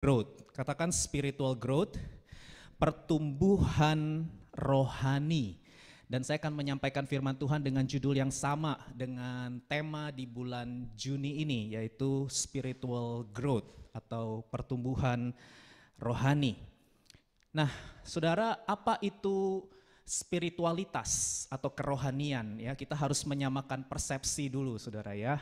Growth, katakan spiritual growth, pertumbuhan rohani. Dan saya akan menyampaikan firman Tuhan dengan judul yang sama dengan tema di bulan Juni ini, yaitu spiritual growth atau pertumbuhan rohani. Nah, saudara, apa itu spiritualitas atau kerohanian? Ya, kita harus menyamakan persepsi dulu, saudara ya.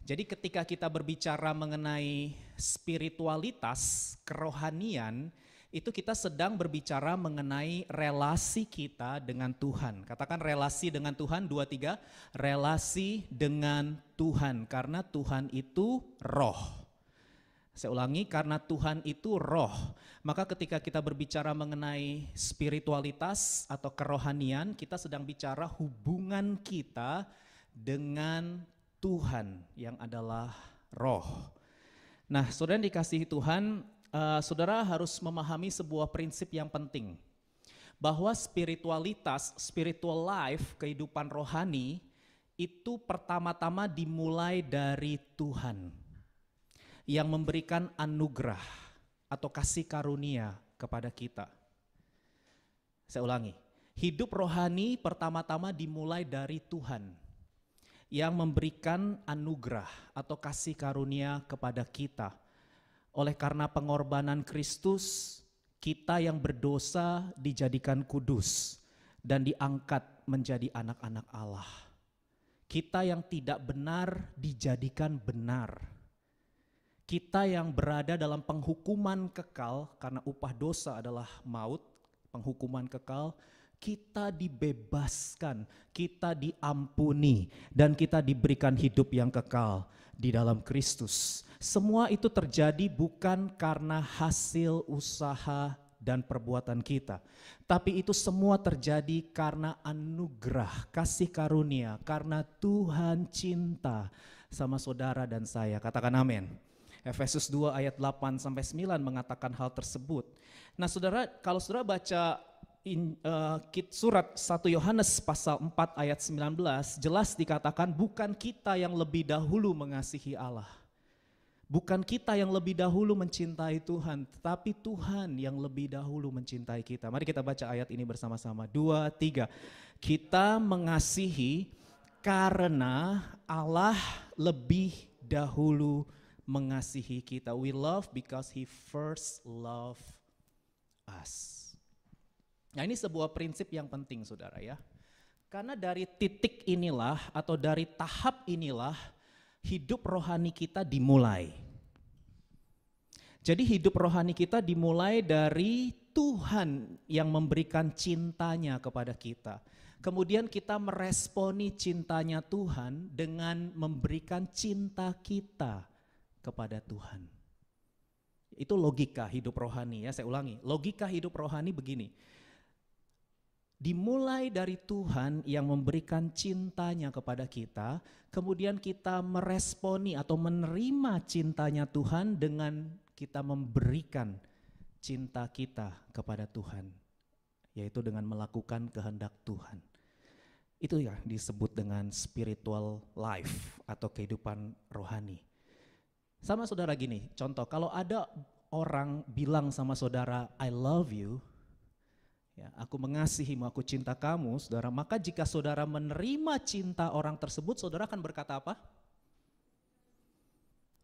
Jadi ketika kita berbicara mengenai spiritualitas, kerohanian, itu kita sedang berbicara mengenai relasi kita dengan Tuhan. Katakan relasi dengan Tuhan, 2, 3, relasi dengan Tuhan, karena Tuhan itu roh. Saya ulangi, karena Tuhan itu roh. Maka ketika kita berbicara mengenai spiritualitas atau kerohanian, kita sedang bicara hubungan kita dengan Tuhan yang adalah roh. Nah, saudara yang dikasihi Tuhan, saudara harus memahami sebuah prinsip yang penting. Bahwa spiritualitas, spiritual life, kehidupan rohani, itu pertama-tama dimulai dari Tuhan. Yang memberikan anugerah atau kasih karunia kepada kita. Saya ulangi, hidup rohani pertama-tama dimulai dari Tuhan. Yang memberikan anugerah atau kasih karunia kepada kita. Oleh karena pengorbanan Kristus, kita yang berdosa dijadikan kudus dan diangkat menjadi anak-anak Allah. Kita yang tidak benar dijadikan benar. Kita yang berada dalam penghukuman kekal karena upah dosa adalah maut, penghukuman kekal, kita dibebaskan, kita diampuni, dan kita diberikan hidup yang kekal di dalam Kristus. Semua itu terjadi bukan karena hasil usaha dan perbuatan kita, tapi itu semua terjadi karena anugerah, kasih karunia, karena Tuhan cinta sama saudara dan saya. Katakan amin. Efesus 2 ayat 8-9 mengatakan hal tersebut. Nah saudara, kalau saudara baca surat 1 Yohanes pasal 4 ayat 19, jelas dikatakan bukan kita yang lebih dahulu mengasihi Allah. Bukan kita yang lebih dahulu mencintai Tuhan, tetapi Tuhan yang lebih dahulu mencintai kita. Mari kita baca ayat ini bersama-sama. 2, 3. Kita mengasihi karena Allah lebih dahulu mengasihi kita. We love because He first loved us. Nah, ini sebuah prinsip yang penting, saudara ya. Karena dari titik inilah atau dari tahap inilah hidup rohani kita dimulai. Jadi hidup rohani kita dimulai dari Tuhan yang memberikan cintanya kepada kita. Kemudian kita meresponi cintanya Tuhan dengan memberikan cinta kita kepada Tuhan. Itu logika hidup rohani ya, saya ulangi. Logika hidup rohani begini. Dimulai dari Tuhan yang memberikan cintanya kepada kita, kemudian kita meresponi atau menerima cintanya Tuhan dengan kita memberikan cinta kita kepada Tuhan, yaitu dengan melakukan kehendak Tuhan. Itu ya disebut dengan spiritual life atau kehidupan rohani. Sama saudara gini, contoh kalau ada orang bilang sama saudara, I love you, ya, aku mengasihimu, aku cinta kamu, saudara. Maka jika saudara menerima cinta orang tersebut, saudara akan berkata apa?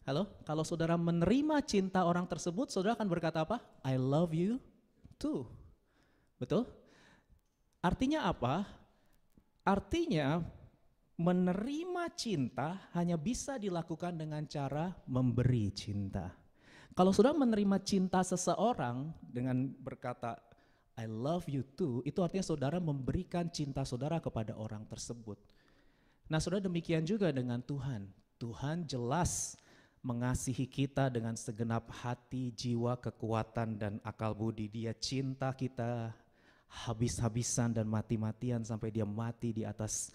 Halo? Kalau saudara menerima cinta orang tersebut, saudara akan berkata apa? I love you too. Betul? Artinya apa? Artinya menerima cinta hanya bisa dilakukan dengan cara memberi cinta. Kalau saudara menerima cinta seseorang dengan berkata, I love you too, itu artinya saudara memberikan cinta saudara kepada orang tersebut. Nah saudara, demikian juga dengan Tuhan. Tuhan jelas mengasihi kita dengan segenap hati, jiwa, kekuatan, dan akal budi. Dia cinta kita habis-habisan dan mati-matian sampai dia mati di atas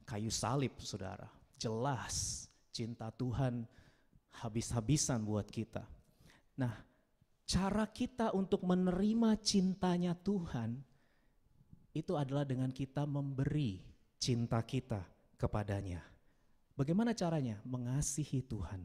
kayu salib, saudara. Jelas cinta Tuhan habis-habisan buat kita. Nah, cara kita untuk menerima cintanya Tuhan itu adalah dengan kita memberi cinta kita kepadanya. Bagaimana caranya? Mengasihi Tuhan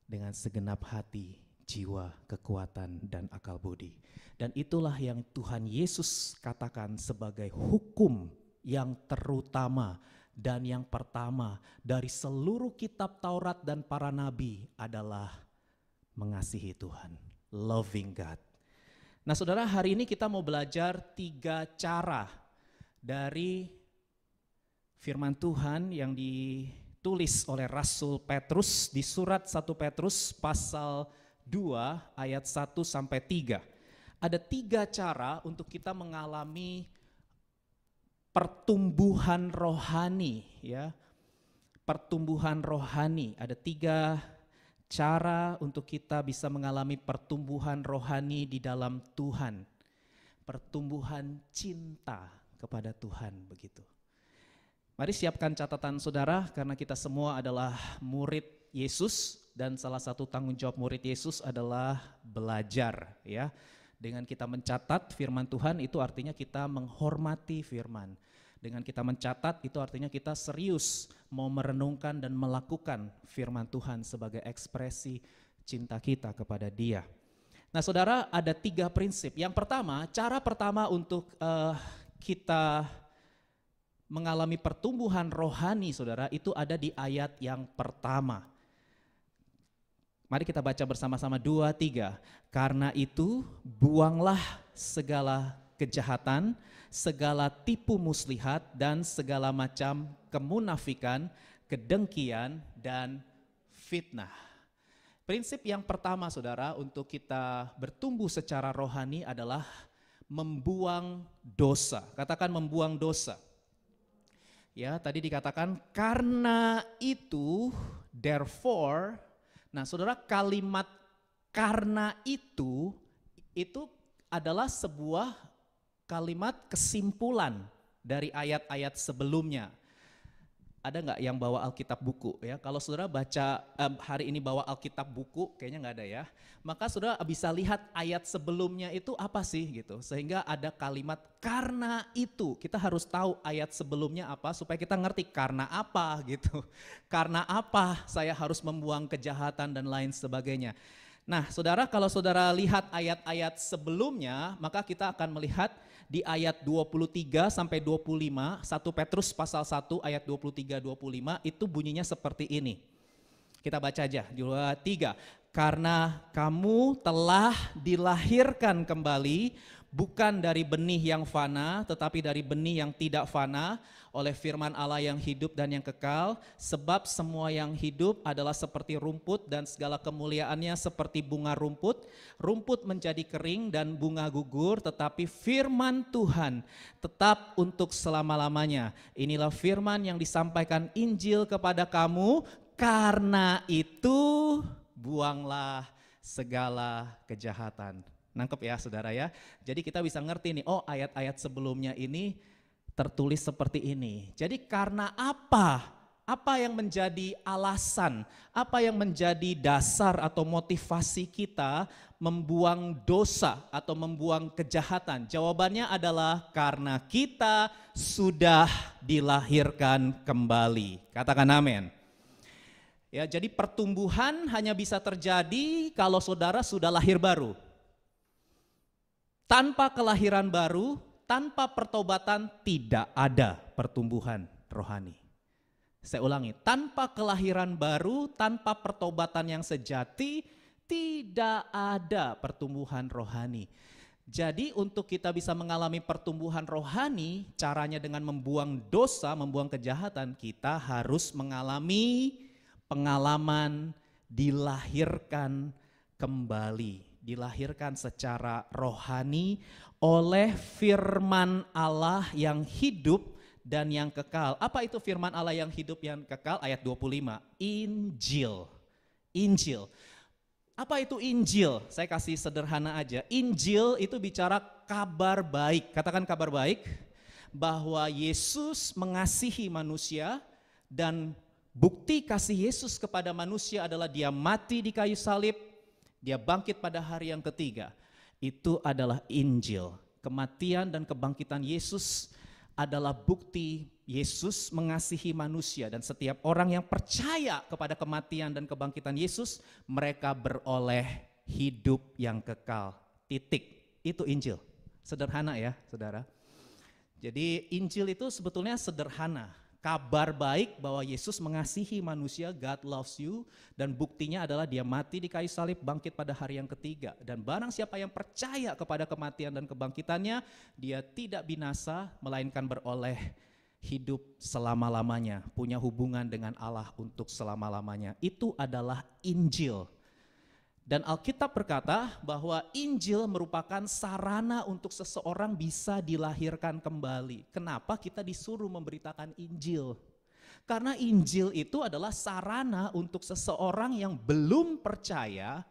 dengan segenap hati, jiwa, kekuatan, dan akal budi. Dan itulah yang Tuhan Yesus katakan sebagai hukum yang terutama dan yang pertama dari seluruh kitab Taurat dan para nabi adalah mengasihi Tuhan, loving God. Nah saudara, hari ini kita mau belajar 3 cara dari firman Tuhan yang ditulis oleh Rasul Petrus di surat 1 Petrus pasal 2 ayat 1 sampai 3. Ada 3 cara untuk kita mengalami pertumbuhan rohani, ya. Pertumbuhan rohani. Ada 3 cara untuk kita bisa mengalami pertumbuhan rohani di dalam Tuhan. Pertumbuhan cinta kepada Tuhan, begitu. Mari siapkan catatan saudara, karena kita semua adalah murid Yesus dan salah satu tanggung jawab murid Yesus adalah belajar, ya. Dengan kita mencatat firman Tuhan itu artinya kita menghormati firman. Dengan kita mencatat itu artinya kita serius mau merenungkan dan melakukan firman Tuhan sebagai ekspresi cinta kita kepada Dia. Nah saudara, ada 3 prinsip. Yang pertama, cara pertama untuk kita mengalami pertumbuhan rohani saudara, itu ada di ayat yang pertama. Mari kita baca bersama-sama 2, 3. Karena itu buanglah segala kejahatan, segala tipu muslihat dan segala macam kemunafikan, kedengkian dan fitnah. Prinsip yang pertama saudara untuk kita bertumbuh secara rohani adalah membuang dosa. Katakan membuang dosa. Ya, tadi dikatakan karena itu, therefore. Nah, saudara, kalimat karena itu adalah sebuah kalimat kesimpulan dari ayat-ayat sebelumnya. Ada nggak yang bawa Alkitab buku ya? Kalau saudara baca hari ini bawa Alkitab buku, kayaknya nggak ada ya. Maka saudara bisa lihat ayat sebelumnya itu apa sih gitu. Sehingga ada kalimat karena itu. Kita harus tahu ayat sebelumnya apa supaya kita ngerti karena apa gitu. Karena apa saya harus membuang kejahatan dan lain sebagainya. Nah saudara, kalau saudara lihat ayat-ayat sebelumnya, maka kita akan melihat di ayat 23 sampai 25, 1 Petrus pasal 1 ayat 23-25 itu bunyinya seperti ini. Kita baca aja, 2, 3. Karena kamu telah dilahirkan kembali bukan dari benih yang fana tetapi dari benih yang tidak fana oleh firman Allah yang hidup dan yang kekal. Sebab semua yang hidup adalah seperti rumput dan segala kemuliaannya seperti bunga rumput. Rumput menjadi kering dan bunga gugur, tetapi firman Tuhan tetap untuk selama-lamanya. Inilah firman yang disampaikan Injil kepada kamu, karena itu buanglah segala kejahatan. Nangkep ya saudara ya. Jadi kita bisa ngerti nih, oh ayat-ayat sebelumnya ini tertulis seperti ini. Jadi karena apa? Apa yang menjadi alasan? Apa yang menjadi dasar atau motivasi kita membuang dosa atau membuang kejahatan? Jawabannya adalah karena kita sudah dilahirkan kembali. Katakan amin. Ya, jadi pertumbuhan hanya bisa terjadi kalau saudara sudah lahir baru. Tanpa kelahiran baru, tanpa pertobatan tidak ada pertumbuhan rohani. Saya ulangi, tanpa kelahiran baru, tanpa pertobatan yang sejati, tidak ada pertumbuhan rohani. Jadi untuk kita bisa mengalami pertumbuhan rohani, caranya dengan membuang dosa, membuang kejahatan, kita harus mengalami pengalaman dilahirkan kembali. Dilahirkan secara rohani oleh firman Allah yang hidup dan yang kekal. Apa itu firman Allah yang hidup yang kekal? Ayat 25, Injil. Injil. Apa itu Injil? Saya kasih sederhana aja. Injil itu bicara kabar baik. Katakan kabar baik. Bahwa Yesus mengasihi manusia dan bukti kasih Yesus kepada manusia adalah dia mati di kayu salib. Dia bangkit pada hari yang ketiga. Itu adalah Injil. Kematian dan kebangkitan Yesus adalah bukti Yesus mengasihi manusia. Dan setiap orang yang percaya kepada kematian dan kebangkitan Yesus, mereka beroleh hidup yang kekal. Titik. Itu Injil. Sederhana ya, saudara. Jadi Injil itu sebetulnya sederhana. Kabar baik bahwa Yesus mengasihi manusia, God loves you, dan buktinya adalah dia mati di kayu salib, bangkit pada hari yang ketiga. Dan barang siapa yang percaya kepada kematian dan kebangkitannya, dia tidak binasa, melainkan beroleh hidup selama-lamanya, punya hubungan dengan Allah untuk selama-lamanya. Itu adalah Injil. Dan Alkitab berkata bahwa Injil merupakan sarana untuk seseorang bisa dilahirkan kembali. Kenapa kita disuruh memberitakan Injil? Karena Injil itu adalah sarana untuk seseorang yang belum percaya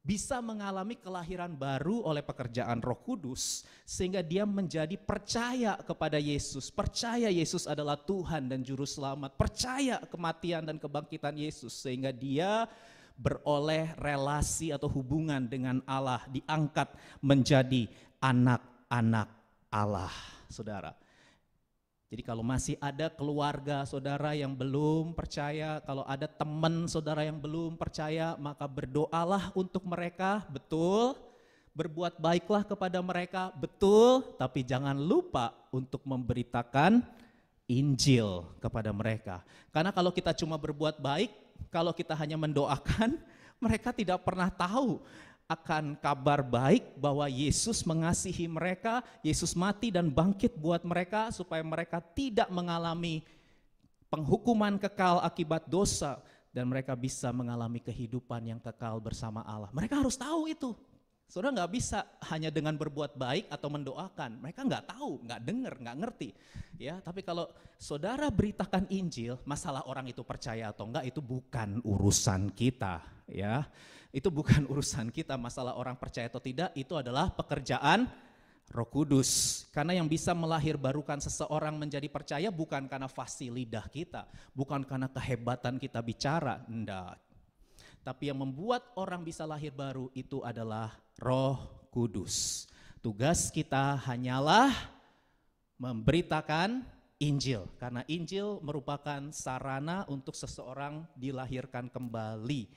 bisa mengalami kelahiran baru oleh pekerjaan Roh Kudus, sehingga dia menjadi percaya kepada Yesus, percaya Yesus adalah Tuhan dan Juru Selamat, percaya kematian dan kebangkitan Yesus, sehingga dia beroleh relasi atau hubungan dengan Allah, diangkat menjadi anak-anak Allah, saudara. Jadi kalau masih ada keluarga saudara yang belum percaya, kalau ada teman saudara yang belum percaya, maka berdoalah untuk mereka, betul. Berbuat baiklah kepada mereka, betul. Tapi jangan lupa untuk memberitakan Injil kepada mereka. Karena kalau kita cuma berbuat baik, kalau kita hanya mendoakan, mereka tidak pernah tahu akan kabar baik bahwa Yesus mengasihi mereka, Yesus mati dan bangkit buat mereka supaya mereka tidak mengalami penghukuman kekal akibat dosa dan mereka bisa mengalami kehidupan yang kekal bersama Allah. Mereka harus tahu itu. Saudara nggak bisa hanya dengan berbuat baik atau mendoakan. Mereka nggak tahu, nggak dengar, nggak ngerti. Ya, tapi kalau saudara beritakan Injil, masalah orang itu percaya atau enggak itu bukan urusan kita. Ya, itu bukan urusan kita. Masalah orang percaya atau tidak itu adalah pekerjaan Roh Kudus. Karena yang bisa melahirbarukan seseorang menjadi percaya bukan karena fasih lidah kita, bukan karena kehebatan kita bicara, enggak. Tapi yang membuat orang bisa lahir baru itu adalah Roh Kudus. Tugas kita hanyalah memberitakan Injil. Karena Injil merupakan sarana untuk seseorang dilahirkan kembali.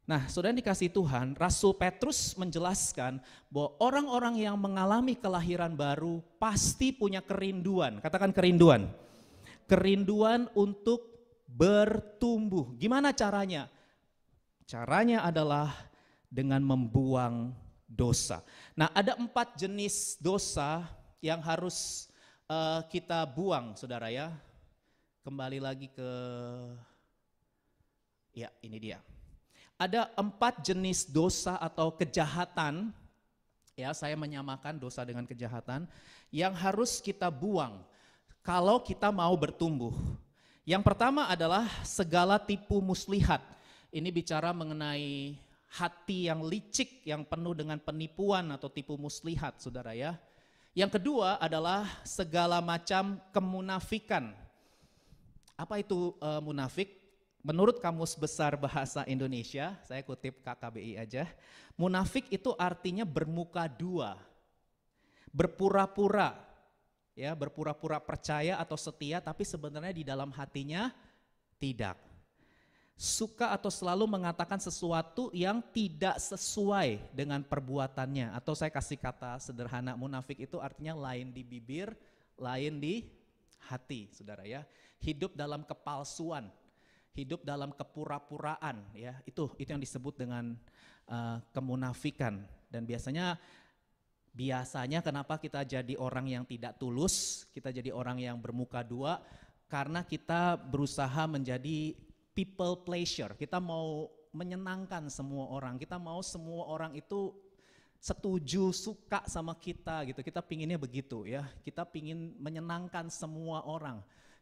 Nah, saudara dikasih Tuhan, Rasul Petrus menjelaskan bahwa orang-orang yang mengalami kelahiran baru pasti punya kerinduan. Katakan kerinduan. Kerinduan untuk bertumbuh. Gimana caranya? Caranya adalah dengan membuang dosa. Nah, ada 4 jenis dosa yang harus kita buang, saudara ya. Kembali lagi ke, ya ini dia. Ada 4 jenis dosa atau kejahatan, ya saya menyamakan dosa dengan kejahatan, yang harus kita buang kalau kita mau bertumbuh. Yang pertama adalah segala tipu muslihat. Ini bicara mengenai hati yang licik, yang penuh dengan penipuan atau tipu muslihat, saudara ya. Yang kedua adalah segala macam kemunafikan. Apa itu munafik? Menurut Kamus Besar Bahasa Indonesia, saya kutip KKBI aja, munafik itu artinya bermuka dua, berpura-pura, ya berpura-pura percaya atau setia, tapi sebenarnya di dalam hatinya tidak. Suka atau selalu mengatakan sesuatu yang tidak sesuai dengan perbuatannya. Atau saya kasih kata sederhana, munafik itu artinya lain di bibir, lain di hati, saudara ya. Hidup dalam kepalsuan, hidup dalam kepura-puraan, ya itu yang disebut dengan kemunafikan. Dan biasanya kenapa kita jadi orang yang tidak tulus, kita jadi orang yang bermuka dua, karena kita berusaha menjadi people pleasure. Kita mau menyenangkan semua orang, kita mau semua orang itu setuju, suka sama kita gitu. Kita pinginnya begitu ya. Kita pingin menyenangkan semua orang.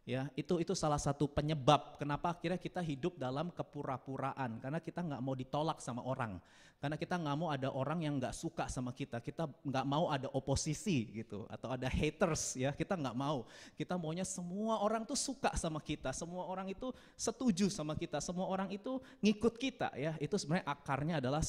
Ya, itu salah satu penyebab kenapa akhirnya kita hidup dalam kepura-puraan, karena kita nggak mau ditolak sama orang, karena kita nggak mau ada orang yang nggak suka sama kita nggak mau ada oposisi gitu, atau ada haters ya, kita nggak mau, kita maunya semua orang tuh suka sama kita, semua orang itu setuju sama kita, semua orang itu ngikut kita ya, itu sebenarnya akarnya adalah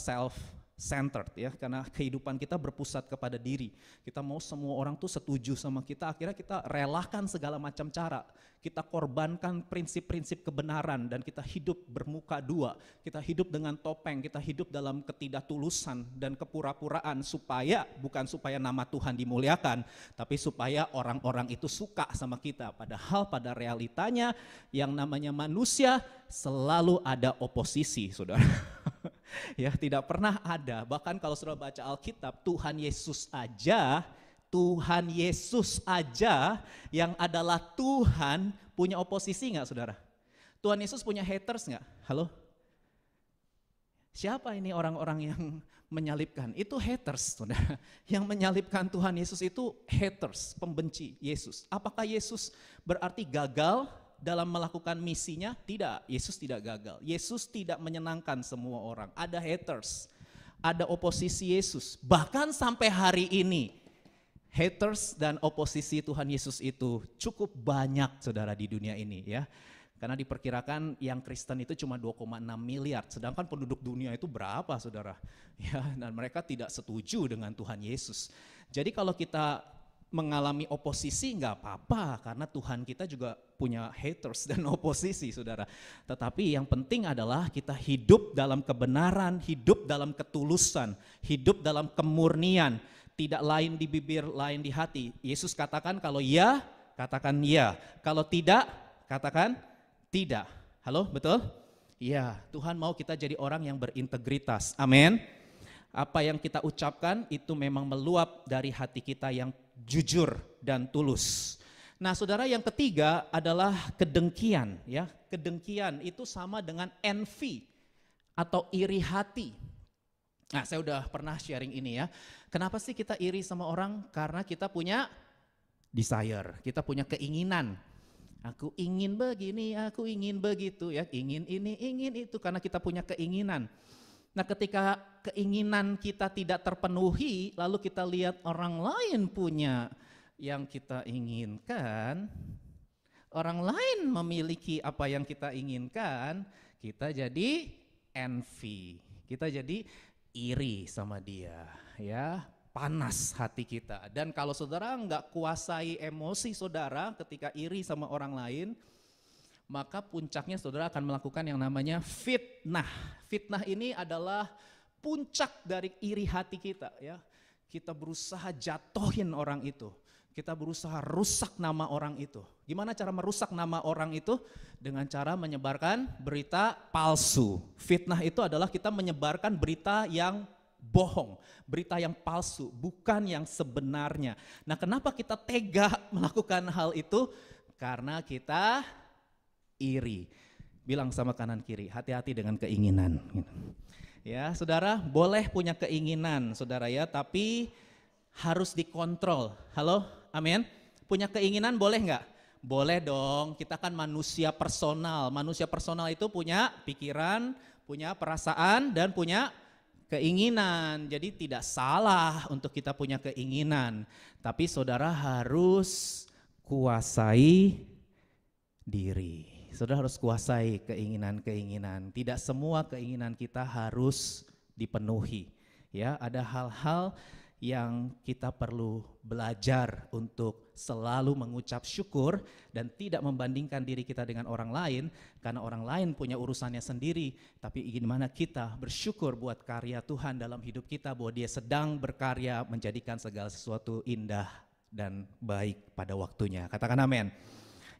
centered ya, karena kehidupan kita berpusat kepada diri. Kita mau semua orang tuh setuju sama kita, akhirnya kita relakan segala macam cara. Kita korbankan prinsip-prinsip kebenaran dan kita hidup bermuka dua. Kita hidup dengan topeng, kita hidup dalam ketidaktulusan dan kepura-puraan bukan supaya nama Tuhan dimuliakan, tapi supaya orang-orang itu suka sama kita. Padahal pada realitanya yang namanya manusia selalu ada oposisi, saudara. Ya, tidak pernah ada. Bahkan kalau saudara baca Alkitab, Tuhan Yesus aja yang adalah Tuhan punya oposisi nggak, saudara? Tuhan Yesus punya haters nggak? Halo? Siapa ini orang-orang yang menyalibkan? Itu haters, saudara. Yang menyalibkan Tuhan Yesus itu haters, pembenci Yesus. Apakah Yesus berarti gagal dalam melakukan misinya? Tidak, Yesus tidak gagal. Yesus tidak menyenangkan semua orang. Ada haters, ada oposisi Yesus. Bahkan sampai hari ini, haters dan oposisi Tuhan Yesus itu cukup banyak, saudara, di dunia ini ya. Karena diperkirakan yang Kristen itu cuma 2,6 miliar, sedangkan penduduk dunia itu berapa, saudara? Ya, dan mereka tidak setuju dengan Tuhan Yesus. Jadi kalau kita mengalami oposisi nggak apa-apa, karena Tuhan kita juga punya haters dan oposisi, saudara. Tetapi yang penting adalah kita hidup dalam kebenaran, hidup dalam ketulusan, hidup dalam kemurnian. Tidak lain di bibir, lain di hati. Yesus katakan kalau ya, katakan ya. Kalau tidak, katakan tidak. Halo, betul? Iya, Tuhan mau kita jadi orang yang berintegritas. Amin. Apa yang kita ucapkan itu memang meluap dari hati kita yang jujur dan tulus. Nah, saudara, yang ketiga adalah kedengkian. Ya, kedengkian itu sama dengan envy atau iri hati. Nah, saya udah pernah sharing ini ya. Kenapa sih kita iri sama orang? Karena kita punya desire, kita punya keinginan. Aku ingin begini, aku ingin begitu ya, ingin ini, ingin itu, karena kita punya keinginan. Nah, ketika keinginan kita tidak terpenuhi, lalu kita lihat orang lain punya yang kita inginkan, orang lain memiliki apa yang kita inginkan, kita jadi envy, kita jadi iri sama dia, ya, panas hati kita. Dan kalau saudara nggak kuasai emosi saudara ketika iri sama orang lain, maka puncaknya saudara akan melakukan yang namanya fitnah. Fitnah ini adalah puncak dari iri hati kita, ya. Kita berusaha jatuhin orang itu. Kita berusaha rusak nama orang itu. Gimana cara merusak nama orang itu? Dengan cara menyebarkan berita palsu. Fitnah itu adalah kita menyebarkan berita yang bohong, berita yang palsu, bukan yang sebenarnya. Nah, kenapa kita tega melakukan hal itu? Karena kita iri. Bilang sama kanan kiri, hati-hati dengan keinginan. Ya, saudara, boleh punya keinginan, saudara ya, tapi harus dikontrol. Halo, amin. Punya keinginan boleh nggak? Boleh dong, kita kan manusia personal. Manusia personal itu punya pikiran, punya perasaan, dan punya keinginan. Jadi tidak salah untuk kita punya keinginan. Tapi saudara harus kuasai diri. Saudara harus kuasai keinginan-keinginan. Tidak semua keinginan kita harus dipenuhi. Ya, ada hal-hal yang kita perlu belajar untuk selalu mengucap syukur dan tidak membandingkan diri kita dengan orang lain, karena orang lain punya urusannya sendiri. Tapi gimana kita bersyukur buat karya Tuhan dalam hidup kita, bahwa Dia sedang berkarya menjadikan segala sesuatu indah dan baik pada waktunya. Katakan amin.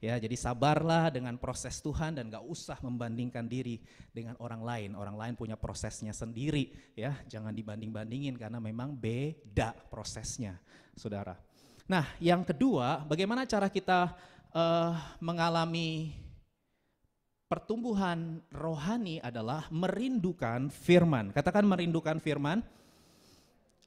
Ya, jadi sabarlah dengan proses Tuhan dan gak usah membandingkan diri dengan orang lain. Orang lain punya prosesnya sendiri, ya. Jangan dibanding-bandingin karena memang beda prosesnya, saudara. Nah, yang kedua, bagaimana cara kita mengalami pertumbuhan rohani adalah merindukan firman. Katakan merindukan firman.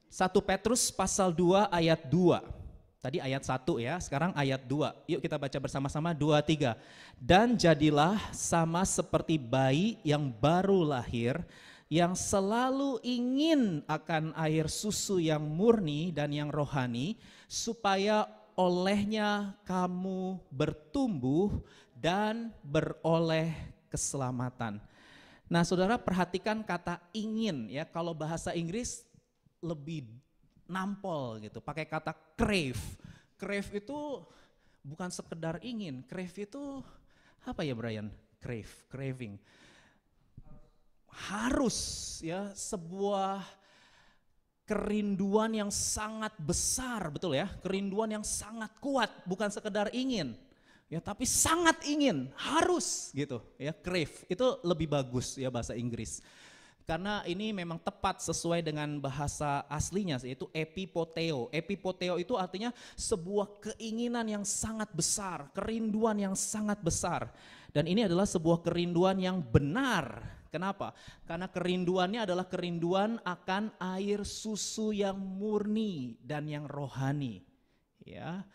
1 Petrus pasal 2 ayat 2. Tadi ayat 1 ya, sekarang ayat 2. Yuk kita baca bersama-sama, 2, 3. Dan jadilah sama seperti bayi yang baru lahir, yang selalu ingin akan air susu yang murni dan yang rohani, supaya olehnya kamu bertumbuh dan beroleh keselamatan. Nah, saudara perhatikan kata ingin ya, kalau bahasa Inggris lebih nampol gitu, pakai kata crave. Crave itu bukan sekedar ingin, crave itu apa ya Brian? Crave, craving. Harus ya, sebuah kerinduan yang sangat besar, betul ya? Kerinduan yang sangat kuat, bukan sekedar ingin. Ya, tapi sangat ingin, harus gitu ya, crave. Itu lebih bagus ya bahasa Inggris. Karena ini memang tepat sesuai dengan bahasa aslinya, yaitu epipoteo. Epipoteo itu artinya sebuah keinginan yang sangat besar, kerinduan yang sangat besar. Dan ini adalah sebuah kerinduan yang benar. Kenapa? Karena kerinduannya adalah kerinduan akan air susu yang murni dan yang rohani. Ya,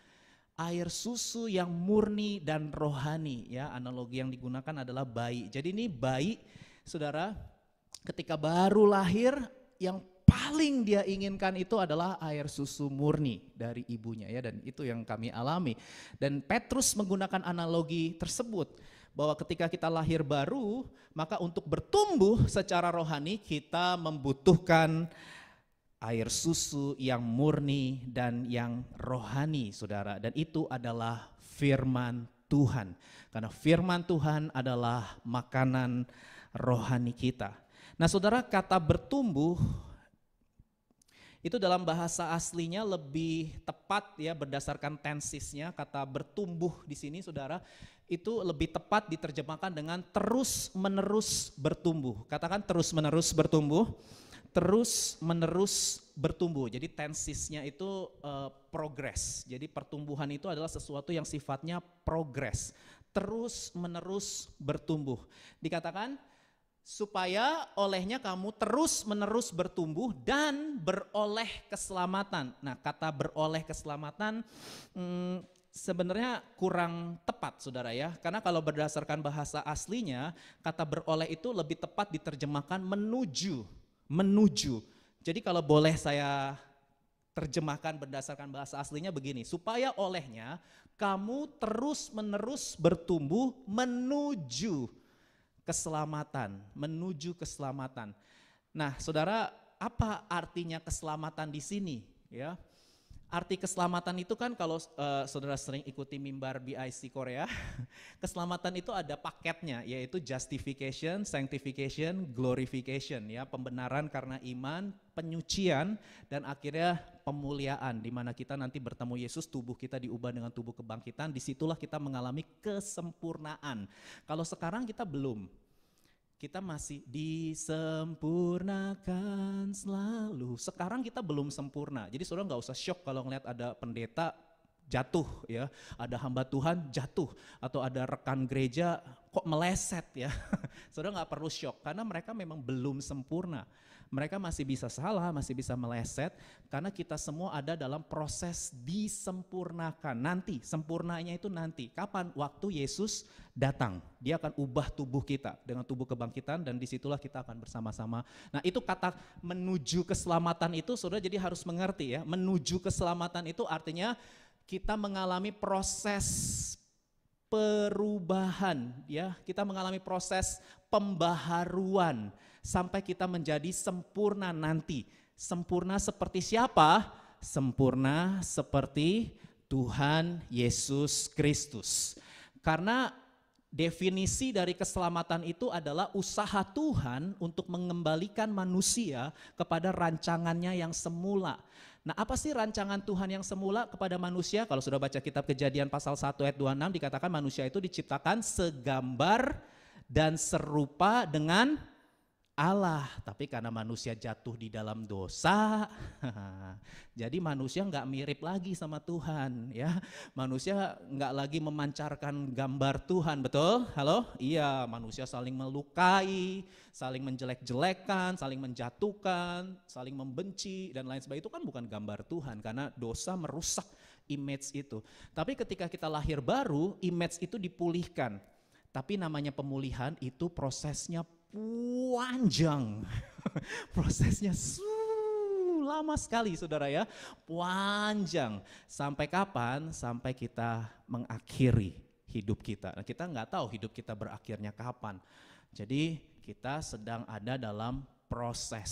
air susu yang murni dan rohani, ya, analogi yang digunakan adalah bayi. Jadi ini bayi, saudara, ketika baru lahir, yang paling dia inginkan itu adalah air susu murni dari ibunya, ya, dan itu yang kami alami. Dan Petrus menggunakan analogi tersebut, bahwa ketika kita lahir baru, maka untuk bertumbuh secara rohani kita membutuhkan air susu yang murni dan yang rohani, saudara. Dan itu adalah firman Tuhan. Karena firman Tuhan adalah makanan rohani kita. Nah, saudara, kata bertumbuh itu dalam bahasa aslinya lebih tepat ya, berdasarkan tensisnya. Kata bertumbuh di sini, saudara, itu lebih tepat diterjemahkan dengan terus menerus bertumbuh. Katakan terus menerus bertumbuh. Terus menerus bertumbuh. Jadi tensisnya itu progress. Jadi pertumbuhan itu adalah sesuatu yang sifatnya progress. Terus menerus bertumbuh. Dikatakan supaya olehnya kamu terus menerus bertumbuh dan beroleh keselamatan. Nah, kata beroleh keselamatan sebenarnya kurang tepat, saudara ya. Karena kalau berdasarkan bahasa aslinya, kata beroleh itu lebih tepat diterjemahkan menuju. Jadi kalau boleh saya terjemahkan berdasarkan bahasa aslinya begini, supaya olehnya kamu terus menerus bertumbuh menuju keselamatan, Nah, saudara, apa artinya keselamatan di sini? Ya, arti keselamatan itu kan kalau saudara sering ikuti mimbar BIC Korea, keselamatan itu ada paketnya, yaitu justification, sanctification, glorification, ya, pembenaran karena iman, penyucian, dan akhirnya pemuliaan, di mana kita nanti bertemu Yesus, tubuh kita diubah dengan tubuh kebangkitan, disitulah kita mengalami kesempurnaan. Kalau sekarang kita belum. Kita masih disempurnakan selalu. Sekarang kita belum sempurna. Jadi saudara nggak usah shock kalau ngeliat ada pendeta jatuh, ya, ada hamba Tuhan jatuh, atau ada rekan gereja kok meleset, ya. Saudara nggak perlu shock karena mereka memang belum sempurna. Mereka masih bisa salah, masih bisa meleset, karena kita semua ada dalam proses disempurnakan. Nanti, sempurnanya itu nanti. Kapan? Waktu Yesus datang. Dia akan ubah tubuh kita dengan tubuh kebangkitan, dan disitulah kita akan bersama-sama. Nah, itu kata menuju keselamatan itu, saudara jadi harus mengerti ya. Menuju keselamatan itu artinya kita mengalami proses perubahan, ya. Kita mengalami proses pembaharuan sampai kita menjadi sempurna nanti. Sempurna seperti siapa? Sempurna seperti Tuhan Yesus Kristus. Karena definisi dari keselamatan itu adalah usaha Tuhan untuk mengembalikan manusia kepada rancangannya yang semula. Nah, apa sih rancangan Tuhan yang semula kepada manusia? Kalau sudah baca kitab Kejadian pasal 1 ayat 26 dikatakan manusia itu diciptakan segambar dan serupa dengan Allah, tapi karena manusia jatuh di dalam dosa, jadi manusia nggak mirip lagi sama Tuhan, ya. Manusia nggak lagi memancarkan gambar Tuhan, betul? Halo? Iya, manusia saling melukai, saling menjelek-jelekan, saling menjatuhkan, saling membenci, dan lain sebagainya. Itu kan bukan gambar Tuhan, karena dosa merusak image itu. Tapi ketika kita lahir baru, image itu dipulihkan. Tapi namanya pemulihan itu prosesnya panjang. Prosesnya lama sekali, saudara ya. Panjang. Sampai kapan? Sampai kita mengakhiri hidup kita. Nah, kita nggak tahu hidup kita berakhirnya kapan. Jadi kita sedang ada dalam proses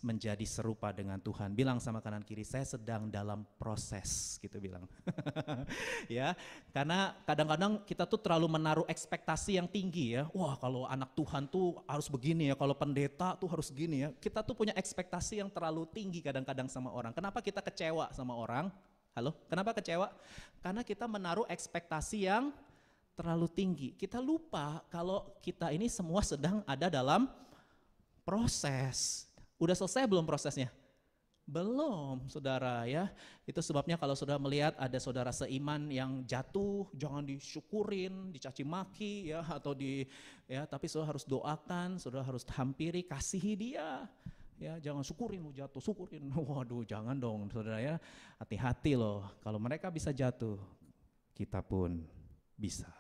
menjadi serupa dengan Tuhan. Bilang sama kanan kiri, saya sedang dalam proses, gitu bilang. Ya, karena kadang-kadang kita tuh terlalu menaruh ekspektasi yang tinggi ya. Wah, kalau anak Tuhan tuh harus begini ya, kalau pendeta tuh harus gini ya. Kita tuh punya ekspektasi yang terlalu tinggi kadang-kadang sama orang. Kenapa kita kecewa sama orang? Halo, kenapa kecewa? Karena kita menaruh ekspektasi yang terlalu tinggi. Kita lupa kalau kita ini semua sedang ada dalam proses. Udah selesai belum prosesnya? Belum, saudara ya. Itu sebabnya kalau saudara melihat ada saudara seiman yang jatuh, jangan disyukurin, dicaci maki ya, atau tapi saudara harus doakan, saudara harus hampiri, kasihi dia. Ya, jangan syukurin lu jatuh, syukurin. Waduh, jangan dong, saudara ya. Hati-hati loh. Kalau mereka bisa jatuh, kita pun bisa.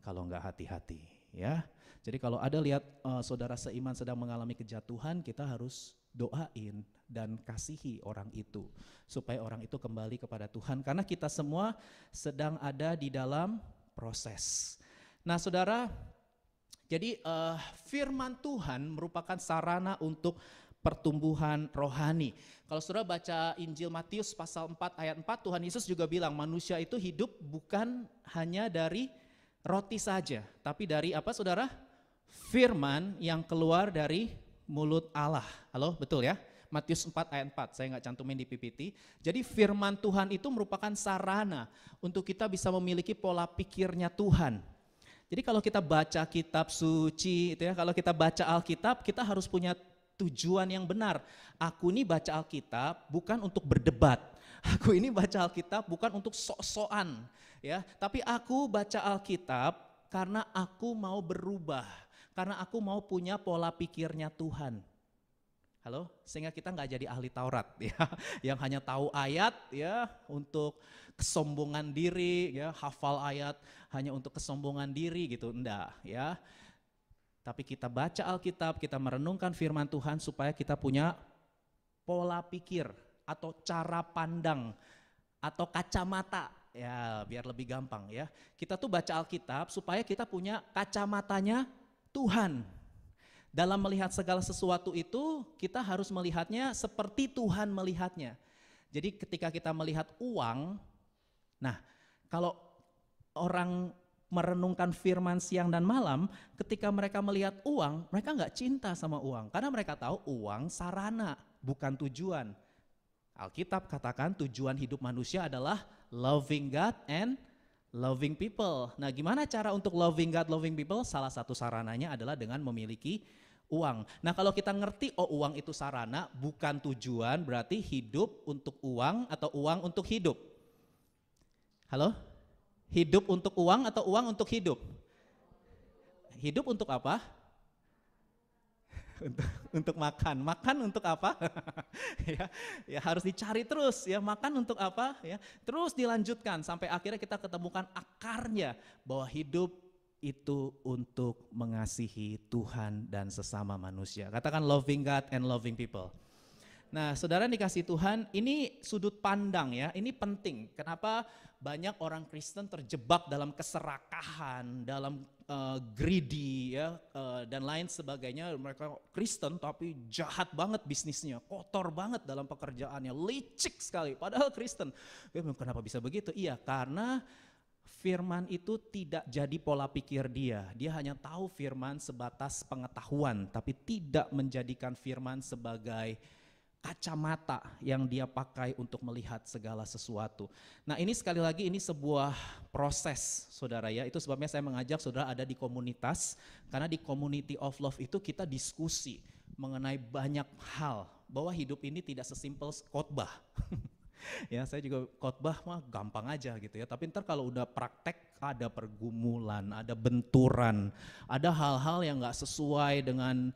Kalau enggak hati-hati, ya. Jadi kalau ada lihat saudara seiman sedang mengalami kejatuhan, kita harus doain dan kasihi orang itu supaya orang itu kembali kepada Tuhan, karena kita semua sedang ada di dalam proses. Nah, saudara, jadi firman Tuhan merupakan sarana untuk pertumbuhan rohani. Kalau saudara baca Injil Matius pasal 4 ayat 4, Tuhan Yesus juga bilang manusia itu hidup bukan hanya dari roti saja, tapi dari apa, saudara? Firman yang keluar dari mulut Allah. Halo, betul ya? Matius 4 ayat 4, saya nggak cantumin di PPT. Jadi firman Tuhan itu merupakan sarana untuk kita bisa memiliki pola pikirnya Tuhan. Jadi kalau kita baca kitab suci, itu ya, kalau kita baca Alkitab, kita harus punya tujuan yang benar. Aku ini baca Alkitab bukan untuk berdebat. Aku ini baca Alkitab bukan untuk sok-sokan, ya. Tapi aku baca Alkitab karena aku mau berubah, karena aku mau punya pola pikirnya Tuhan. Halo, sehingga kita nggak jadi ahli Taurat ya, yang hanya tahu ayat ya untuk kesombongan diri ya, hafal ayat hanya untuk kesombongan diri gitu, enggak ya. Tapi kita baca Alkitab, kita merenungkan firman Tuhan supaya kita punya pola pikir atau cara pandang atau kacamata ya, biar lebih gampang ya. Kita tuh baca Alkitab supaya kita punya kacamatanya Tuhan. Dalam melihat segala sesuatu itu, kita harus melihatnya seperti Tuhan melihatnya. Jadi ketika kita melihat uang, nah kalau orang merenungkan firman siang dan malam, ketika mereka melihat uang, mereka nggak cinta sama uang. Karena mereka tahu uang sarana, bukan tujuan. Alkitab katakan tujuan hidup manusia adalah loving God and loving people. Nah, gimana cara untuk loving God, loving people? Salah satu sarananya adalah dengan memiliki uang. Nah, kalau kita ngerti uang itu sarana bukan tujuan, berarti hidup untuk uang atau uang untuk hidup? Halo? Hidup untuk uang atau uang untuk hidup? Hidup untuk apa? Untuk makan. Makan untuk apa? ya harus dicari terus ya, makan untuk apa ya? Terus dilanjutkan sampai akhirnya kita ketemukan akarnya bahwa hidup itu untuk mengasihi Tuhan dan sesama manusia. Katakan loving God and loving people. Nah, saudara dikasih Tuhan, ini sudut pandang ya, ini penting. Kenapa banyak orang Kristen terjebak dalam keserakahan, dalam greedy ya, dan lain sebagainya. Mereka Kristen tapi jahat banget bisnisnya, kotor banget dalam pekerjaannya, licik sekali. Padahal Kristen. Kenapa bisa begitu? Iya, karena firman itu tidak jadi pola pikir dia. Dia hanya tahu firman sebatas pengetahuan, tapi tidak menjadikan firman sebagai kacamata yang dia pakai untuk melihat segala sesuatu. Nah, ini sekali lagi ini sebuah proses, saudara ya. Itu sebabnya saya mengajak saudara ada di komunitas, karena di community of love itu kita diskusi mengenai banyak hal, bahwa hidup ini tidak sesimpel khotbah. Ya, saya juga khotbah mah gampang aja gitu ya. Tapi ntar kalau udah praktek ada pergumulan, ada benturan, ada hal-hal yang nggak sesuai dengan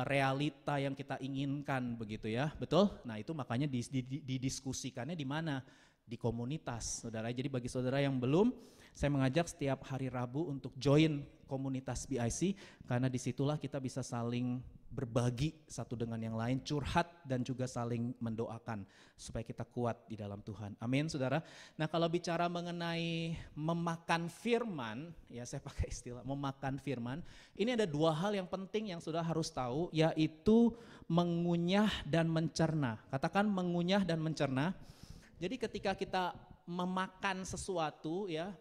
realita yang kita inginkan begitu ya, betul? Nah itu makanya didiskusikannya di mana? Di komunitas, saudara. Jadi bagi saudara yang belum, saya mengajak setiap hari Rabu untuk join komunitas BIC, karena disitulah kita bisa saling berbagi satu dengan yang lain, curhat dan juga saling mendoakan supaya kita kuat di dalam Tuhan. Amin, saudara. Nah, kalau bicara mengenai memakan firman, ya saya pakai istilah memakan firman, ini ada dua hal yang penting yang saudara harus tahu, yaitu mengunyah dan mencerna. Katakan mengunyah dan mencerna. Jadi ketika kita memakan sesuatu, ya,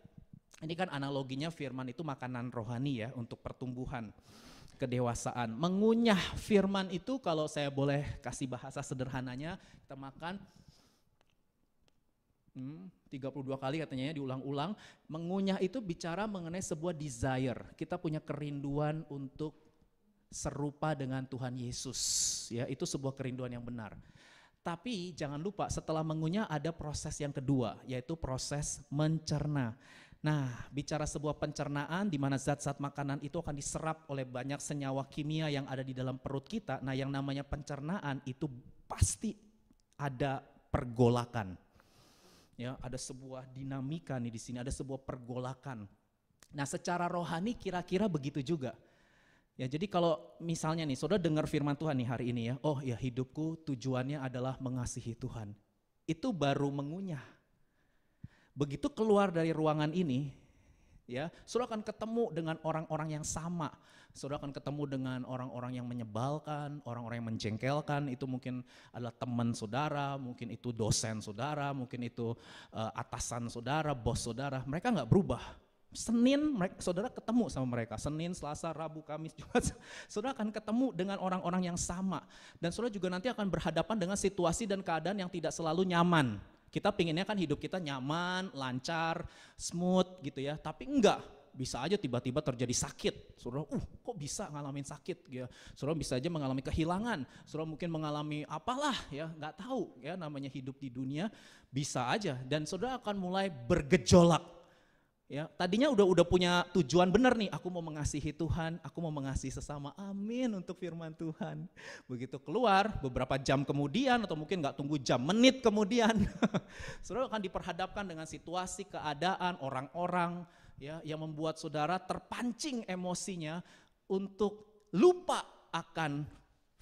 ini kan analoginya firman itu makanan rohani ya untuk pertumbuhan kedewasaan. Mengunyah firman itu kalau saya boleh kasih bahasa sederhananya, kita makan 32 kali katanya ya, diulang-ulang. Mengunyah itu bicara mengenai sebuah desire. Kita punya kerinduan untuk serupa dengan Tuhan Yesus. Ya, itu sebuah kerinduan yang benar. Tapi jangan lupa setelah mengunyah ada proses yang kedua, yaitu proses mencerna. Nah, bicara sebuah pencernaan di mana zat-zat makanan itu akan diserap oleh banyak senyawa kimia yang ada di dalam perut kita. Nah, yang namanya pencernaan itu pasti ada pergolakan. Ya, ada sebuah dinamika nih di sini, ada sebuah pergolakan. Nah, secara rohani kira-kira begitu juga. Ya, jadi kalau misalnya nih, saudara dengar firman Tuhan nih hari ini ya, oh ya hidupku tujuannya adalah mengasihi Tuhan. Itu baru mengunyah. Begitu keluar dari ruangan ini, ya, saudara akan ketemu dengan orang-orang yang sama. Saudara akan ketemu dengan orang-orang yang menyebalkan, orang-orang yang menjengkelkan. Itu mungkin adalah teman saudara, mungkin itu dosen saudara, mungkin itu atasan saudara, bos saudara. Mereka nggak berubah. Senin saudara ketemu sama mereka, Senin, Selasa, Rabu, Kamis, Jumat. Saudara akan ketemu dengan orang-orang yang sama. Dan saudara juga nanti akan berhadapan dengan situasi dan keadaan yang tidak selalu nyaman. Kita pinginnya kan hidup kita nyaman, lancar, smooth gitu ya. Tapi enggak, bisa aja tiba-tiba terjadi sakit. Saudara, kok bisa ngalamin sakit? Ya. Saudara bisa aja mengalami kehilangan. Saudara mungkin mengalami apalah ya, nggak tahu ya namanya hidup di dunia. Bisa aja dan saudara akan mulai bergejolak. Ya, tadinya udah punya tujuan benar nih, aku mau mengasihi Tuhan, aku mau mengasihi sesama, amin untuk firman Tuhan. Begitu keluar beberapa jam kemudian atau mungkin gak tunggu jam, menit kemudian, saudara akan diperhadapkan dengan situasi, keadaan, orang-orang ya, yang membuat saudara terpancing emosinya untuk lupa akan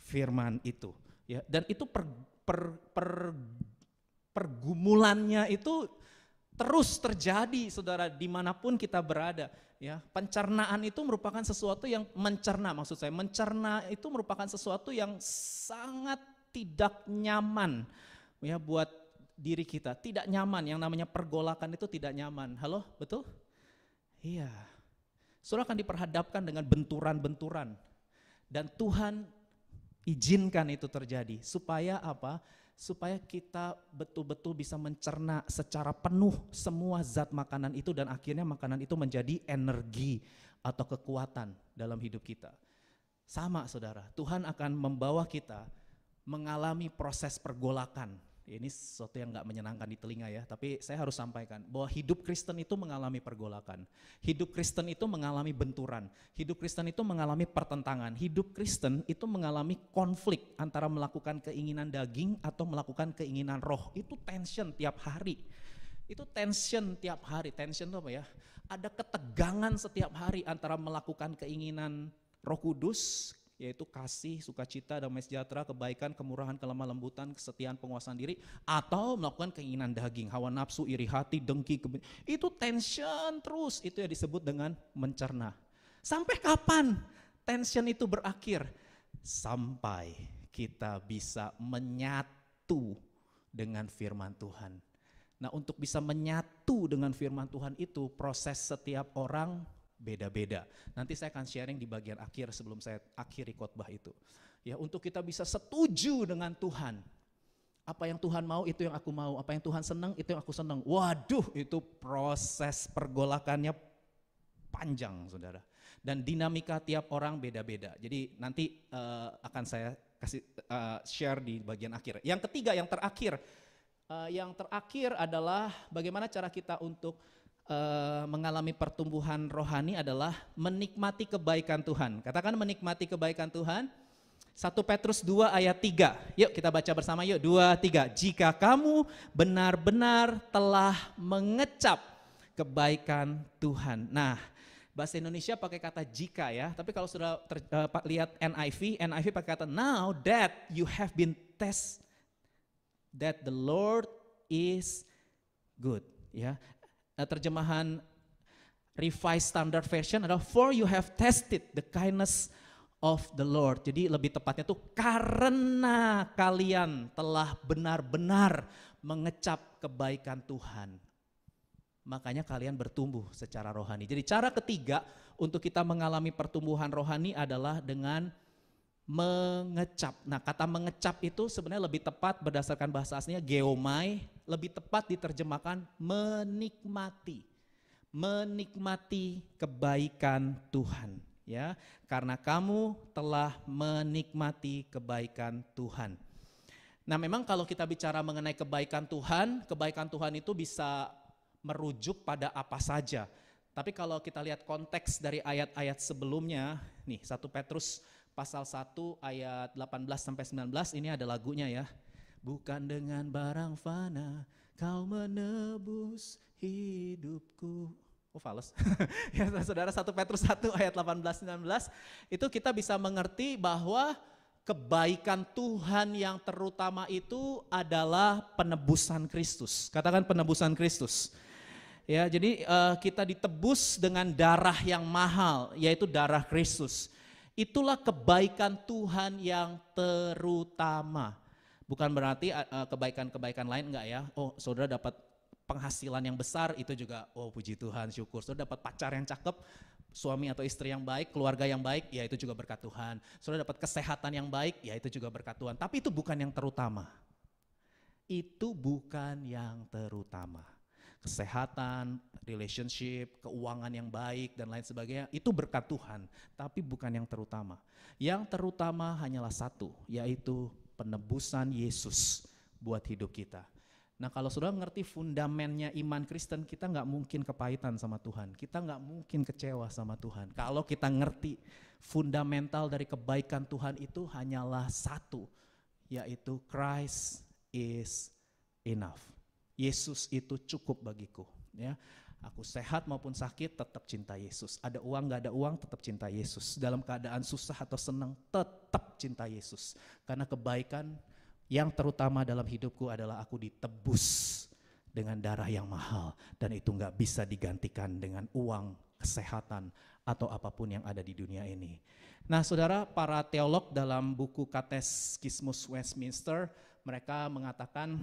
firman itu. Ya, dan itu pergumulannya itu terus terjadi saudara dimanapun kita berada ya. Pencernaan itu merupakan sesuatu yang mencerna, maksud saya mencerna itu merupakan sesuatu yang sangat tidak nyaman ya buat diri kita, tidak nyaman. Yang namanya pergolakan itu tidak nyaman. Halo, betul? Iya. Saudara akan diperhadapkan dengan benturan-benturan dan Tuhan izinkan itu terjadi supaya apa? Supaya kita betul-betul bisa mencerna secara penuh semua zat makanan itu dan akhirnya makanan itu menjadi energi atau kekuatan dalam hidup kita. Sama saudara, Tuhan akan membawa kita mengalami proses pergolakan. Ini sesuatu yang gak menyenangkan di telinga ya, tapi saya harus sampaikan bahwa hidup Kristen itu mengalami pergolakan. Hidup Kristen itu mengalami benturan. Hidup Kristen itu mengalami pertentangan. Hidup Kristen itu mengalami konflik antara melakukan keinginan daging atau melakukan keinginan roh. Itu tension tiap hari. Itu tension tiap hari. Tension itu apa ya? Ada ketegangan setiap hari antara melakukan keinginan Roh Kudus, yaitu kasih, sukacita, damai sejahtera, kebaikan, kemurahan, kelemah lembutan, kesetiaan, penguasaan diri, atau melakukan keinginan daging, hawa nafsu, iri hati, dengki, itu tension terus, itu yang disebut dengan mencerna. Sampai kapan tension itu berakhir? Sampai kita bisa menyatu dengan firman Tuhan. Nah, untuk bisa menyatu dengan firman Tuhan itu proses setiap orang beda-beda. Nanti saya akan sharing di bagian akhir sebelum saya akhiri khotbah itu. Ya, untuk kita bisa setuju dengan Tuhan. Apa yang Tuhan mau itu yang aku mau, apa yang Tuhan senang itu yang aku senang. Waduh, itu proses pergolakannya panjang, Saudara. Dan dinamika tiap orang beda-beda. Jadi nanti akan saya kasih share di bagian akhir. Yang ketiga, yang terakhir adalah bagaimana cara kita untuk mengalami pertumbuhan rohani adalah menikmati kebaikan Tuhan. Katakan menikmati kebaikan Tuhan. 1 Petrus 2 ayat 3. Yuk kita baca bersama yuk. 2, 3. Jika kamu benar-benar telah mengecap kebaikan Tuhan. Nah, Bahasa Indonesia pakai kata jika ya, tapi kalau sudah lihat NIV pakai kata now that you have been tested, that the Lord is good. Ya, terjemahan Revised Standard Version adalah for you have tested the kindness of the Lord. Jadi lebih tepatnya tuh karena kalian telah benar-benar mengecap kebaikan Tuhan, makanya kalian bertumbuh secara rohani. Jadi cara ketiga untuk kita mengalami pertumbuhan rohani adalah dengan mengecap. Nah, kata mengecap itu sebenarnya lebih tepat berdasarkan bahasa aslinya geomai, lebih tepat diterjemahkan menikmati. Menikmati kebaikan Tuhan, ya. Karena kamu telah menikmati kebaikan Tuhan. Nah, memang kalau kita bicara mengenai kebaikan Tuhan itu bisa merujuk pada apa saja. Tapi kalau kita lihat konteks dari ayat-ayat sebelumnya, nih 1 Petrus pasal 1 ayat 18-19 ini ada lagunya ya. Bukan dengan barang fana kau menebus hidupku. Oh fales. Ya saudara, 1 Petrus 1 ayat 18-19 itu kita bisa mengerti bahwa kebaikan Tuhan yang terutama itu adalah penebusan Kristus. Katakan penebusan Kristus. Ya, jadi kita ditebus dengan darah yang mahal, yaitu darah Kristus. Itulah kebaikan Tuhan yang terutama. Bukan berarti kebaikan-kebaikan lain enggak ya. Oh, saudara dapat penghasilan yang besar, itu juga oh puji Tuhan, syukur. Saudara dapat pacar yang cakep, suami atau istri yang baik, keluarga yang baik, ya itu juga berkat Tuhan. Saudara dapat kesehatan yang baik, ya itu juga berkat Tuhan. Tapi itu bukan yang terutama. Itu bukan yang terutama. Kesehatan, relationship, keuangan yang baik dan lain sebagainya, itu berkat Tuhan, tapi bukan yang terutama. Yang terutama hanyalah satu, yaitu penebusan Yesus buat hidup kita. Nah, kalau saudara ngerti fundamennya iman Kristen, kita nggak mungkin kepahitan sama Tuhan, kita nggak mungkin kecewa sama Tuhan. Kalau kita ngerti fundamental dari kebaikan Tuhan itu hanyalah satu, yaitu Christ is enough. Yesus itu cukup bagiku. Ya, aku sehat maupun sakit tetap cinta Yesus. Ada uang nggak ada uang tetap cinta Yesus. Dalam keadaan susah atau senang tetap cinta Yesus. Karena kebaikan yang terutama dalam hidupku adalah aku ditebus dengan darah yang mahal. Dan itu nggak bisa digantikan dengan uang, kesehatan, atau apapun yang ada di dunia ini. Nah saudara, para teolog dalam buku Katekismus Westminster, mereka mengatakan,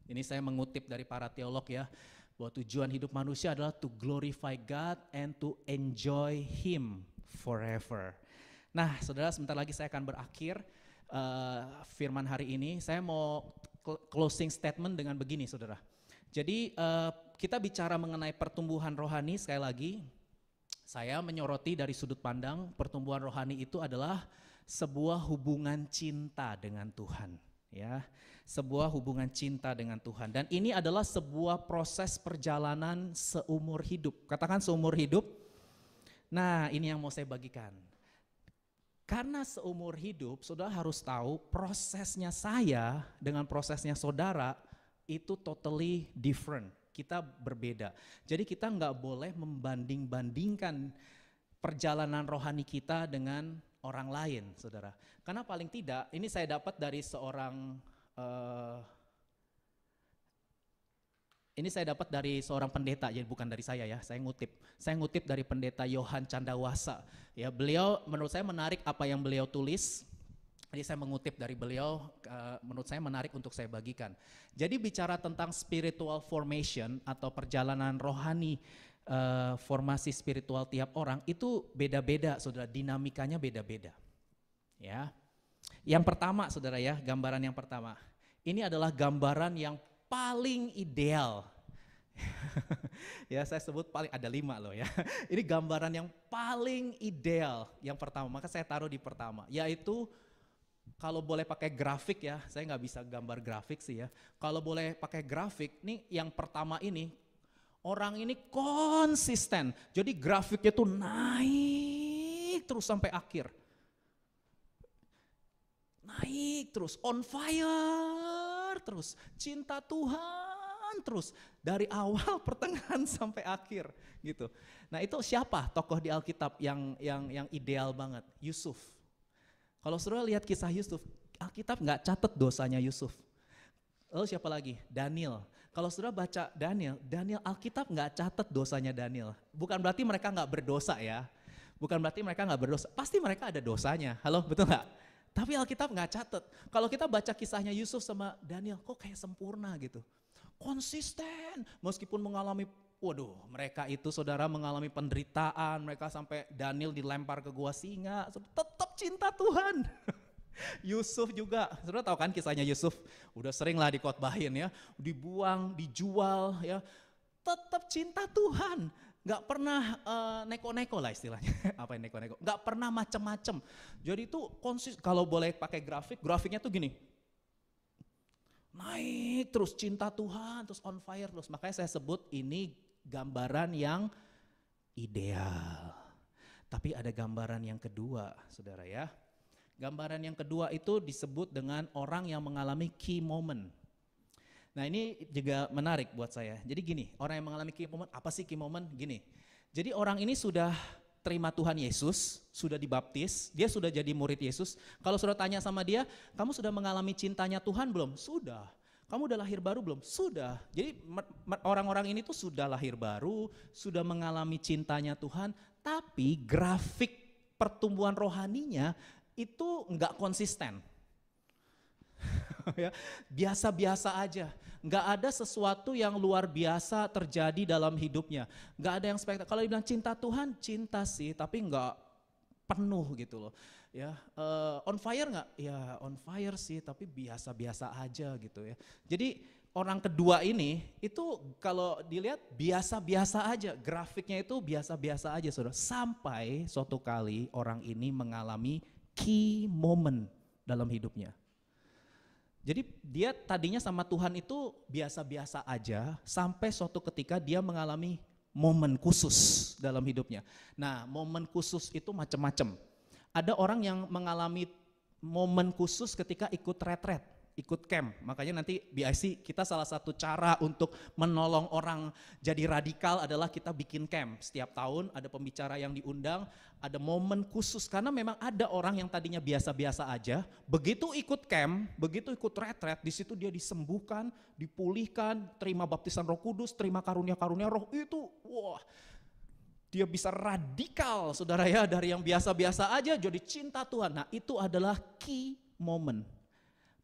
ini saya mengutip dari para teolog ya, bahwa tujuan hidup manusia adalah to glorify God and to enjoy Him forever. Nah saudara, sebentar lagi saya akan berakhir firman hari ini. Saya mau closing statement dengan begini saudara. Jadi kita bicara mengenai pertumbuhan rohani, sekali lagi saya menyoroti dari sudut pandang pertumbuhan rohani itu adalah sebuah hubungan cinta dengan Tuhan. Ya, sebuah hubungan cinta dengan Tuhan, dan ini adalah sebuah proses perjalanan seumur hidup. Katakan seumur hidup. Nah, ini yang mau saya bagikan. Karena seumur hidup, saudara harus tahu prosesnya saya dengan prosesnya saudara itu totally different. Kita berbeda. Jadi kita nggak boleh membanding-bandingkan perjalanan rohani kita dengan orang lain, saudara. Karena paling tidak, ini saya dapat dari seorang pendeta, jadi bukan dari saya ya, saya ngutip dari pendeta Yohan Candawasa. Ya, beliau menurut saya menarik apa yang beliau tulis. Jadi saya mengutip dari beliau, menurut saya menarik untuk saya bagikan. Jadi bicara tentang spiritual formation atau perjalanan rohani, formasi spiritual tiap orang itu beda-beda, saudara, dinamikanya beda-beda. Ya, yang pertama saudara ya, gambaran yang pertama, ini adalah gambaran yang paling ideal. Ya saya sebut paling, ada 5 loh ya. Ini gambaran yang paling ideal yang pertama, maka saya taruh di pertama, yaitu kalau boleh pakai grafik ya, saya nggak bisa gambar grafik sih ya. Kalau boleh pakai grafik, nih yang pertama ini, orang ini konsisten, jadi grafiknya tuh naik terus sampai akhir. Naik terus, on fire terus, cinta Tuhan terus dari awal pertengahan sampai akhir gitu. Nah itu siapa tokoh di Alkitab yang ideal banget? Yusuf. Kalau saudara lihat kisah Yusuf, Alkitab nggak catat dosanya Yusuf. Lalu siapa lagi? Daniel. Kalau saudara baca Daniel Alkitab nggak catat dosanya Daniel. Bukan berarti mereka nggak berdosa ya. Bukan berarti mereka nggak berdosa. Pasti mereka ada dosanya. Halo, betul nggak? Tapi Alkitab nggak catat. Kalau kita baca kisahnya Yusuf sama Daniel, kok kayak sempurna gitu. Konsisten, meskipun mengalami, waduh, mereka itu saudara mengalami penderitaan, mereka sampai Daniel dilempar ke gua singa, tetap cinta Tuhan. Yusuf juga, saudara tahu kan kisahnya Yusuf, udah sering lah dikotbahin ya, dibuang, dijual ya, tetap cinta Tuhan. Gak pernah neko-neko lah istilahnya, apa yang neko-neko, gak pernah macem-macem. Jadi itu kalau boleh pakai grafiknya tuh gini, naik terus cinta Tuhan, terus on fire terus. Makanya saya sebut ini gambaran yang ideal. Tapi ada gambaran yang kedua, saudara ya. Gambaran yang kedua itu disebut dengan orang yang mengalami key moment. Nah ini juga menarik buat saya. Jadi gini, orang yang mengalami key moment, apa sih key moment? Gini, jadi orang ini sudah terima Tuhan Yesus, sudah dibaptis, dia sudah jadi murid Yesus. Kalau sudah tanya sama dia, kamu sudah mengalami cintanya Tuhan belum? Sudah. Kamu udah lahir baru belum? Sudah. Jadi orang-orang ini tuh sudah lahir baru, sudah mengalami cintanya Tuhan, tapi grafik pertumbuhan rohaninya itu enggak konsisten. Ya, biasa-biasa aja, nggak ada sesuatu yang luar biasa terjadi dalam hidupnya, nggak ada yang spektakuler. Kalau dibilang cinta Tuhan, cinta sih, tapi nggak penuh gitu loh. Ya, on fire nggak? Ya on fire sih, tapi biasa-biasa aja gitu ya. Jadi orang kedua ini itu kalau dilihat biasa-biasa aja, grafiknya itu biasa-biasa aja, saudara. Sampai suatu kali orang ini mengalami key moment dalam hidupnya. Jadi dia tadinya sama Tuhan itu biasa-biasa aja sampai suatu ketika dia mengalami momen khusus dalam hidupnya. Nah, momen khusus itu macam-macam. Ada orang yang mengalami momen khusus ketika ikut retret, ikut camp. Makanya nanti BIC kita salah satu cara untuk menolong orang jadi radikal adalah kita bikin camp. Setiap tahun ada pembicara yang diundang, ada momen khusus. Karena memang ada orang yang tadinya biasa-biasa aja, begitu ikut camp, begitu ikut retret, di situ dia disembuhkan, dipulihkan, terima baptisan Roh Kudus, terima karunia-karunia Roh itu, wah, dia bisa radikal, saudara ya, dari yang biasa-biasa aja jadi cinta Tuhan. Nah, itu adalah key moment.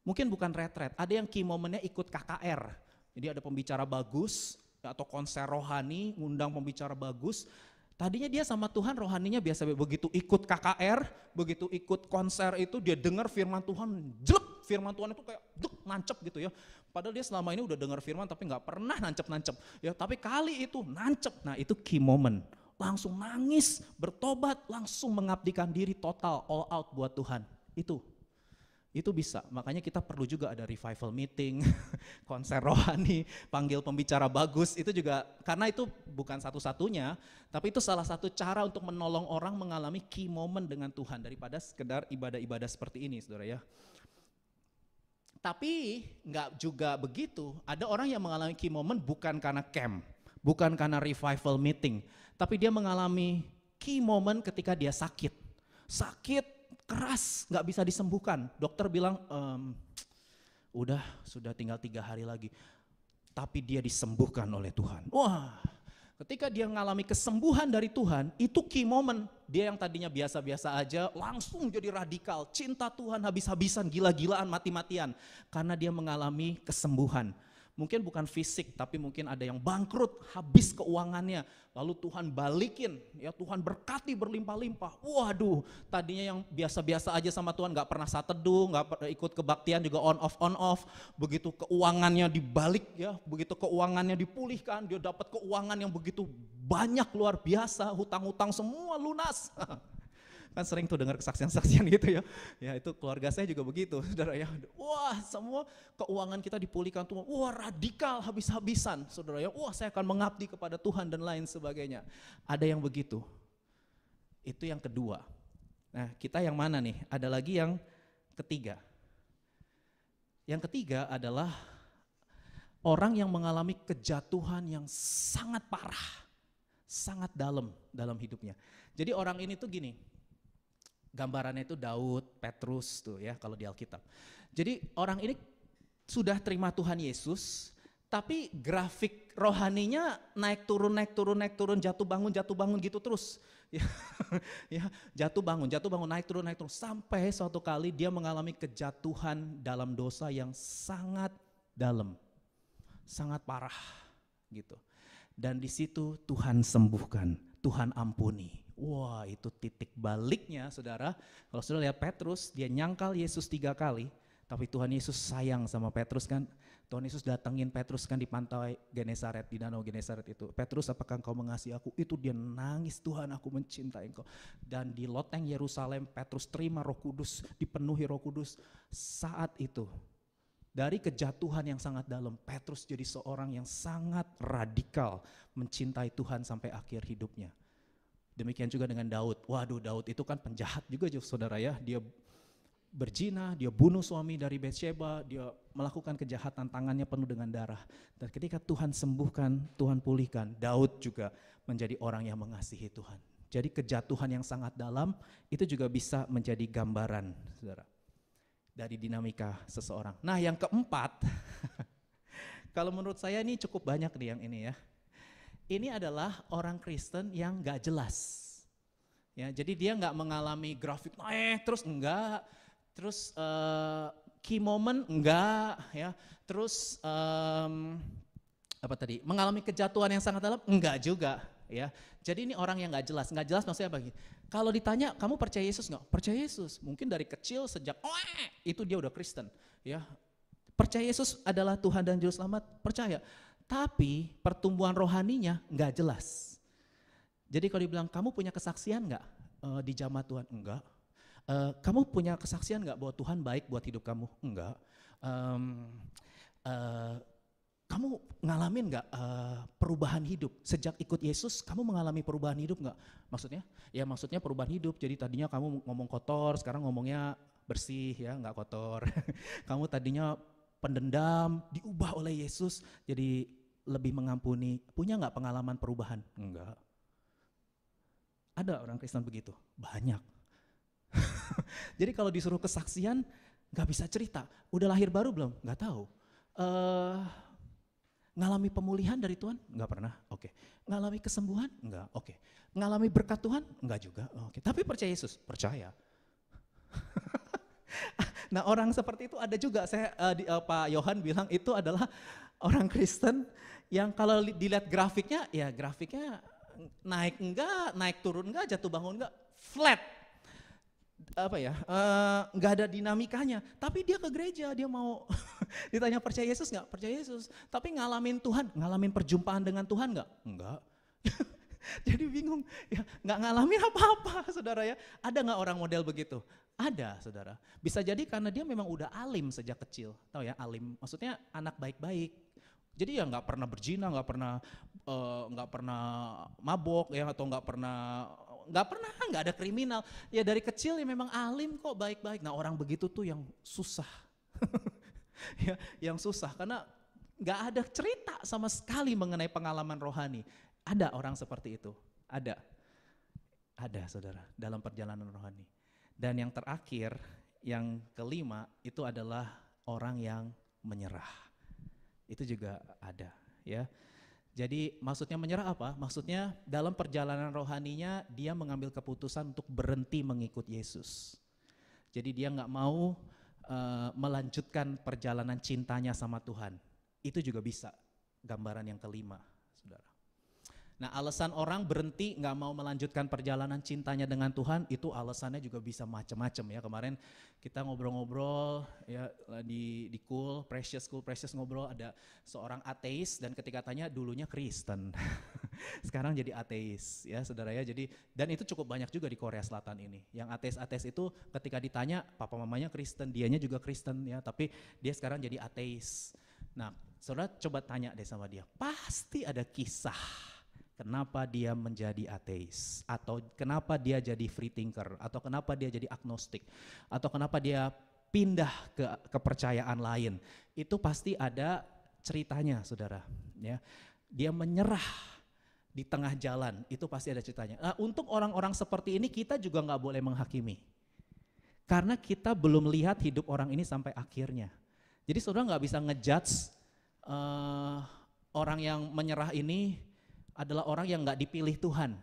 Mungkin bukan retret, ada yang key momennya ikut KKR. Jadi ada pembicara bagus atau konser rohani, ngundang pembicara bagus. Tadinya dia sama Tuhan rohaninya biasa, begitu ikut KKR, begitu ikut konser itu dia dengar firman Tuhan, jelek, firman Tuhan itu kayak nancep gitu ya. Padahal dia selama ini udah dengar firman tapi nggak pernah nancep-nancep. Ya, tapi kali itu nancep, nah itu key moment. Langsung nangis, bertobat, langsung mengabdikan diri total, all out buat Tuhan. Itu bisa, makanya kita perlu juga ada revival meeting, konser rohani, panggil pembicara bagus, itu juga, karena itu bukan satu-satunya, tapi itu salah satu cara untuk menolong orang mengalami key moment dengan Tuhan, daripada sekedar ibadah-ibadah seperti ini, saudara ya. Tapi nggak juga begitu, ada orang yang mengalami key moment bukan karena camp, bukan karena revival meeting, tapi dia mengalami key moment ketika dia sakit keras, nggak bisa disembuhkan. Dokter bilang, sudah tinggal 3 hari lagi. Tapi dia disembuhkan oleh Tuhan. Wah, ketika dia mengalami kesembuhan dari Tuhan, itu key moment. Dia yang tadinya biasa-biasa aja, langsung jadi radikal. Cinta Tuhan habis-habisan, gila-gilaan, mati-matian. Karena dia mengalami kesembuhan. Mungkin bukan fisik, tapi mungkin ada yang bangkrut, habis keuangannya. Lalu Tuhan balikin, ya Tuhan berkati berlimpah-limpah. Waduh, tadinya yang biasa-biasa aja sama Tuhan, gak pernah saat teduh, gak pernah ikut kebaktian juga on off. Begitu keuangannya dibalik ya, begitu keuangannya dipulihkan, dia dapat keuangan yang begitu banyak luar biasa, hutang-hutang semua lunas. Kan sering tuh dengar kesaksian-kesaksian gitu ya. Ya itu keluarga saya juga begitu, saudara ya. Wah, semua keuangan kita dipulihkan Tuhan. Wah, radikal habis-habisan, saudara ya. Wah, saya akan mengabdi kepada Tuhan dan lain sebagainya. Ada yang begitu. Itu yang kedua. Nah, kita yang mana nih? Ada lagi yang ketiga. Yang ketiga adalah Orang yang mengalami kejatuhan yang sangat parah, sangat dalam hidupnya. Jadi orang ini tuh gini, gambarannya itu Daud, Petrus tuh ya kalau di Alkitab. Jadi orang ini sudah terima Tuhan Yesus, tapi grafik rohaninya naik turun, jatuh bangun gitu terus. Ya, jatuh bangun, naik turun, sampai suatu kali dia mengalami kejatuhan dalam dosa yang sangat dalam. Sangat parah gitu. Dan di situ Tuhan sembuhkan, Tuhan ampuni. Wah, itu titik baliknya saudara. Kalau saudara lihat Petrus, dia nyangkal Yesus 3 kali, tapi Tuhan Yesus sayang sama Petrus kan. Tuhan Yesus datengin Petrus kan di pantai Genesaret, di danau Genesaret itu. Petrus, apakah engkau mengasihi aku? Itu dia nangis, Tuhan aku mencintai engkau. Dan di loteng Yerusalem Petrus terima Roh Kudus, dipenuhi Roh Kudus. Saat itu dari kejatuhan yang sangat dalam, Petrus jadi seorang yang sangat radikal mencintai Tuhan sampai akhir hidupnya. Demikian juga dengan Daud. Waduh, Daud itu kan penjahat juga saudara ya. Dia berzina, dia bunuh suami dari Betsheba, dia melakukan kejahatan, tangannya penuh dengan darah. Dan ketika Tuhan sembuhkan, Tuhan pulihkan, Daud juga menjadi orang yang mengasihi Tuhan. Jadi kejatuhan yang sangat dalam itu juga bisa menjadi gambaran, saudara, dari dinamika seseorang. Nah yang keempat, kalau menurut saya ini cukup banyak nih yang ini ya. Ini adalah orang Kristen yang gak jelas. Ya, jadi dia gak mengalami grafik naik terus enggak, terus key moment enggak, ya, terus mengalami kejatuhan yang sangat dalam enggak juga. Ya, jadi ini orang yang gak jelas maksudnya apa? Kalau ditanya, kamu percaya Yesus nggak? Percaya Yesus. Mungkin dari kecil sejak itu dia udah Kristen, ya. Percaya Yesus adalah Tuhan dan Juru Selamat, percaya. Tapi pertumbuhan rohaninya nggak jelas. Jadi kalau dibilang kamu punya kesaksian nggak di jamaah Tuhan? Enggak. Kamu punya kesaksian nggak bahwa Tuhan baik buat hidup kamu? Enggak. Kamu ngalamin nggak perubahan hidup sejak ikut Yesus? Kamu mengalami perubahan hidup nggak? Maksudnya? Ya maksudnya perubahan hidup. Jadi tadinya kamu ngomong kotor, sekarang ngomongnya bersih, ya nggak kotor. Kamu tadinya pendendam, diubah oleh Yesus jadi lebih mengampuni. Punya nggak pengalaman perubahan? Enggak. Ada orang Kristen begitu? Banyak. Jadi kalau disuruh kesaksian nggak bisa cerita. Udah lahir baru belum? Nggak tahu. Ngalami pemulihan dari Tuhan? Enggak pernah, oke. Ngalami kesembuhan? Enggak, oke. Ngalami berkat Tuhan? Enggak juga, oke. Tapi percaya Yesus? Percaya. Nah orang seperti itu ada juga, Pak Yohan bilang itu adalah orang Kristen yang kalau dilihat grafiknya, ya grafiknya naik enggak, naik turun enggak, jatuh bangun enggak, flat. Nggak ada dinamikanya, tapi dia ke gereja, dia mau ditanya percaya Yesus nggak? Percaya Yesus, tapi ngalamin Tuhan, ngalamin perjumpaan dengan Tuhan nggak? Enggak. Jadi bingung, ya nggak ngalamin apa-apa saudara ya. Ada nggak orang model begitu? Ada saudara, bisa jadi karena dia memang udah alim sejak kecil, tahu ya alim, maksudnya anak baik-baik. Jadi ya nggak pernah berzina, nggak pernah mabok ya, atau nggak ada kriminal. Ya dari kecil ya memang alim kok, baik-baik. Nah orang begitu tuh yang susah, ya, yang susah karena nggak ada cerita sama sekali mengenai pengalaman rohani. Ada orang seperti itu, ada saudara dalam perjalanan rohani. Dan yang terakhir, yang kelima itu adalah orang yang menyerah. Itu juga ada, ya. Jadi maksudnya menyerah apa? Maksudnya dalam perjalanan rohaninya dia mengambil keputusan untuk berhenti mengikut Yesus. Jadi dia nggak mau melanjutkan perjalanan cintanya sama Tuhan. Itu juga bisa gambaran yang kelima, saudara. Nah alasan orang berhenti nggak mau melanjutkan perjalanan cintanya dengan Tuhan itu alasannya juga bisa macam-macam ya. Kemarin kita ngobrol-ngobrol ya di Cool Precious ngobrol, ada seorang ateis dan ketika tanya dulunya Kristen, sekarang jadi ateis ya saudara ya. Jadi dan itu cukup banyak juga di Korea Selatan ini. Yang ateis-ateis itu ketika ditanya papa mamanya Kristen, dianya juga Kristen ya, tapi dia sekarang jadi ateis. Nah saudara coba tanya deh sama dia, pasti ada kisah kenapa dia menjadi ateis, atau kenapa dia jadi free thinker, atau kenapa dia jadi agnostik, atau kenapa dia pindah ke kepercayaan lain. Itu pasti ada ceritanya, saudara. Ya, dia menyerah di tengah jalan, itu pasti ada ceritanya. Nah, untuk orang-orang seperti ini kita juga nggak boleh menghakimi. Karena kita belum lihat hidup orang ini sampai akhirnya. Jadi saudara nggak bisa ngejudge orang yang menyerah ini adalah orang yang nggak dipilih Tuhan.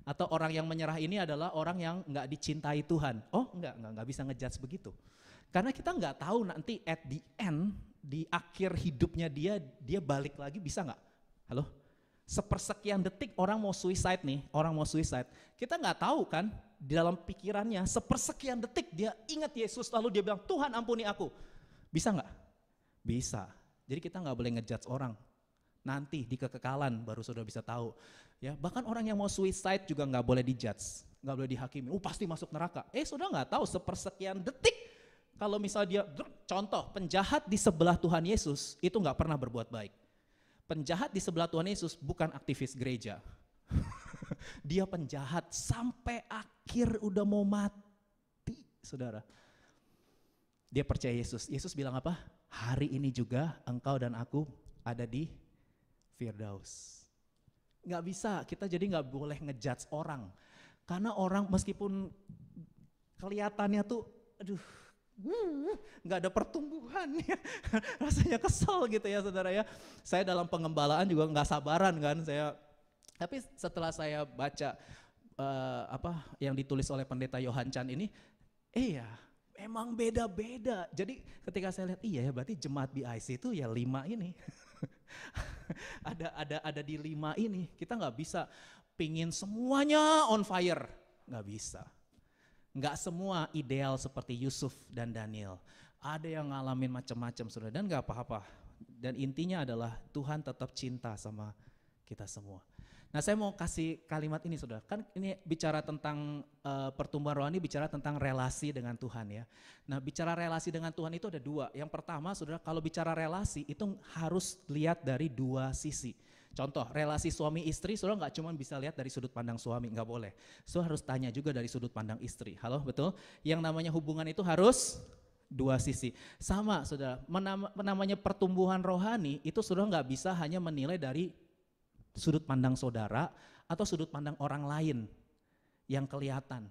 Atau orang yang menyerah ini adalah orang yang nggak dicintai Tuhan. Oh nggak bisa ngejudge begitu. Karena kita nggak tahu nanti at the end, di akhir hidupnya dia balik lagi bisa nggak? Halo? Sepersekian detik orang mau suicide nih, kita nggak tahu kan di dalam pikirannya sepersekian detik dia ingat Yesus lalu dia bilang Tuhan ampuni aku. Bisa nggak? Bisa. Jadi kita nggak boleh ngejudge orang. Nanti di kekekalan baru saudara bisa tahu. Ya, bahkan orang yang mau suicide juga nggak boleh dijudge, nggak boleh dihakimi. Pasti masuk neraka. Saudara nggak tahu sepersekian detik. Kalau misalnya dia, contoh penjahat di sebelah Tuhan Yesus itu nggak pernah berbuat baik. Penjahat di sebelah Tuhan Yesus bukan aktivis gereja. Dia penjahat sampai akhir udah mau mati, saudara. Dia percaya Yesus. Yesus bilang apa? Hari ini juga engkau dan aku ada di Firdaus. Nggak bisa, kita jadi nggak boleh ngejudge orang. Karena orang meskipun kelihatannya tuh, nggak ada pertumbuhan ya. Rasanya kesel gitu ya saudara ya. Saya dalam pengembalaan juga nggak sabaran kan. Tapi setelah saya baca yang ditulis oleh pendeta Johan Chan ini, ya emang beda-beda. Jadi ketika saya lihat ya berarti jemaat BIC itu ya 5 ini. ada di 5 ini. Kita nggak bisa pingin semuanya on fire, nggak bisa. Nggak semua ideal seperti Yusuf dan Daniel. Ada yang ngalamin macam-macam saudara dan nggak apa-apa. Dan intinya adalah Tuhan tetap cinta sama kita semua. Nah saya mau kasih kalimat ini saudara. Kan ini bicara tentang pertumbuhan rohani, bicara tentang relasi dengan Tuhan ya. Nah bicara relasi dengan Tuhan itu ada 2. Yang pertama saudara, kalau bicara relasi itu harus lihat dari 2 sisi. Contoh, relasi suami istri, saudara nggak cuma bisa lihat dari sudut pandang suami, nggak boleh. Harus tanya juga dari sudut pandang istri. Halo, betul? Yang namanya hubungan itu harus 2 sisi. Sama, saudara. Namanya pertumbuhan rohani itu saudara nggak bisa hanya menilai dari sudut pandang saudara atau sudut pandang orang lain yang kelihatan.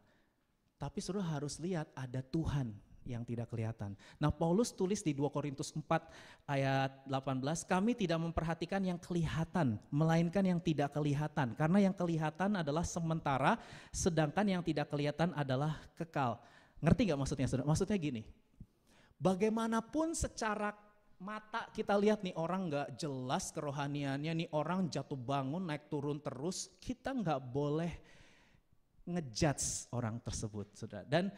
Tapi saudara harus lihat ada Tuhan yang tidak kelihatan. Nah Paulus tulis di 2 Korintus 4 ayat 18, kami tidak memperhatikan yang kelihatan, melainkan yang tidak kelihatan. Karena yang kelihatan adalah sementara, sedangkan yang tidak kelihatan adalah kekal. Ngerti gak maksudnya saudara? Maksudnya gini, bagaimanapun secara mata kita lihat nih orang gak jelas kerohaniannya, nih orang jatuh bangun, naik turun terus, kita gak boleh ngejudge orang tersebut saudara. Dan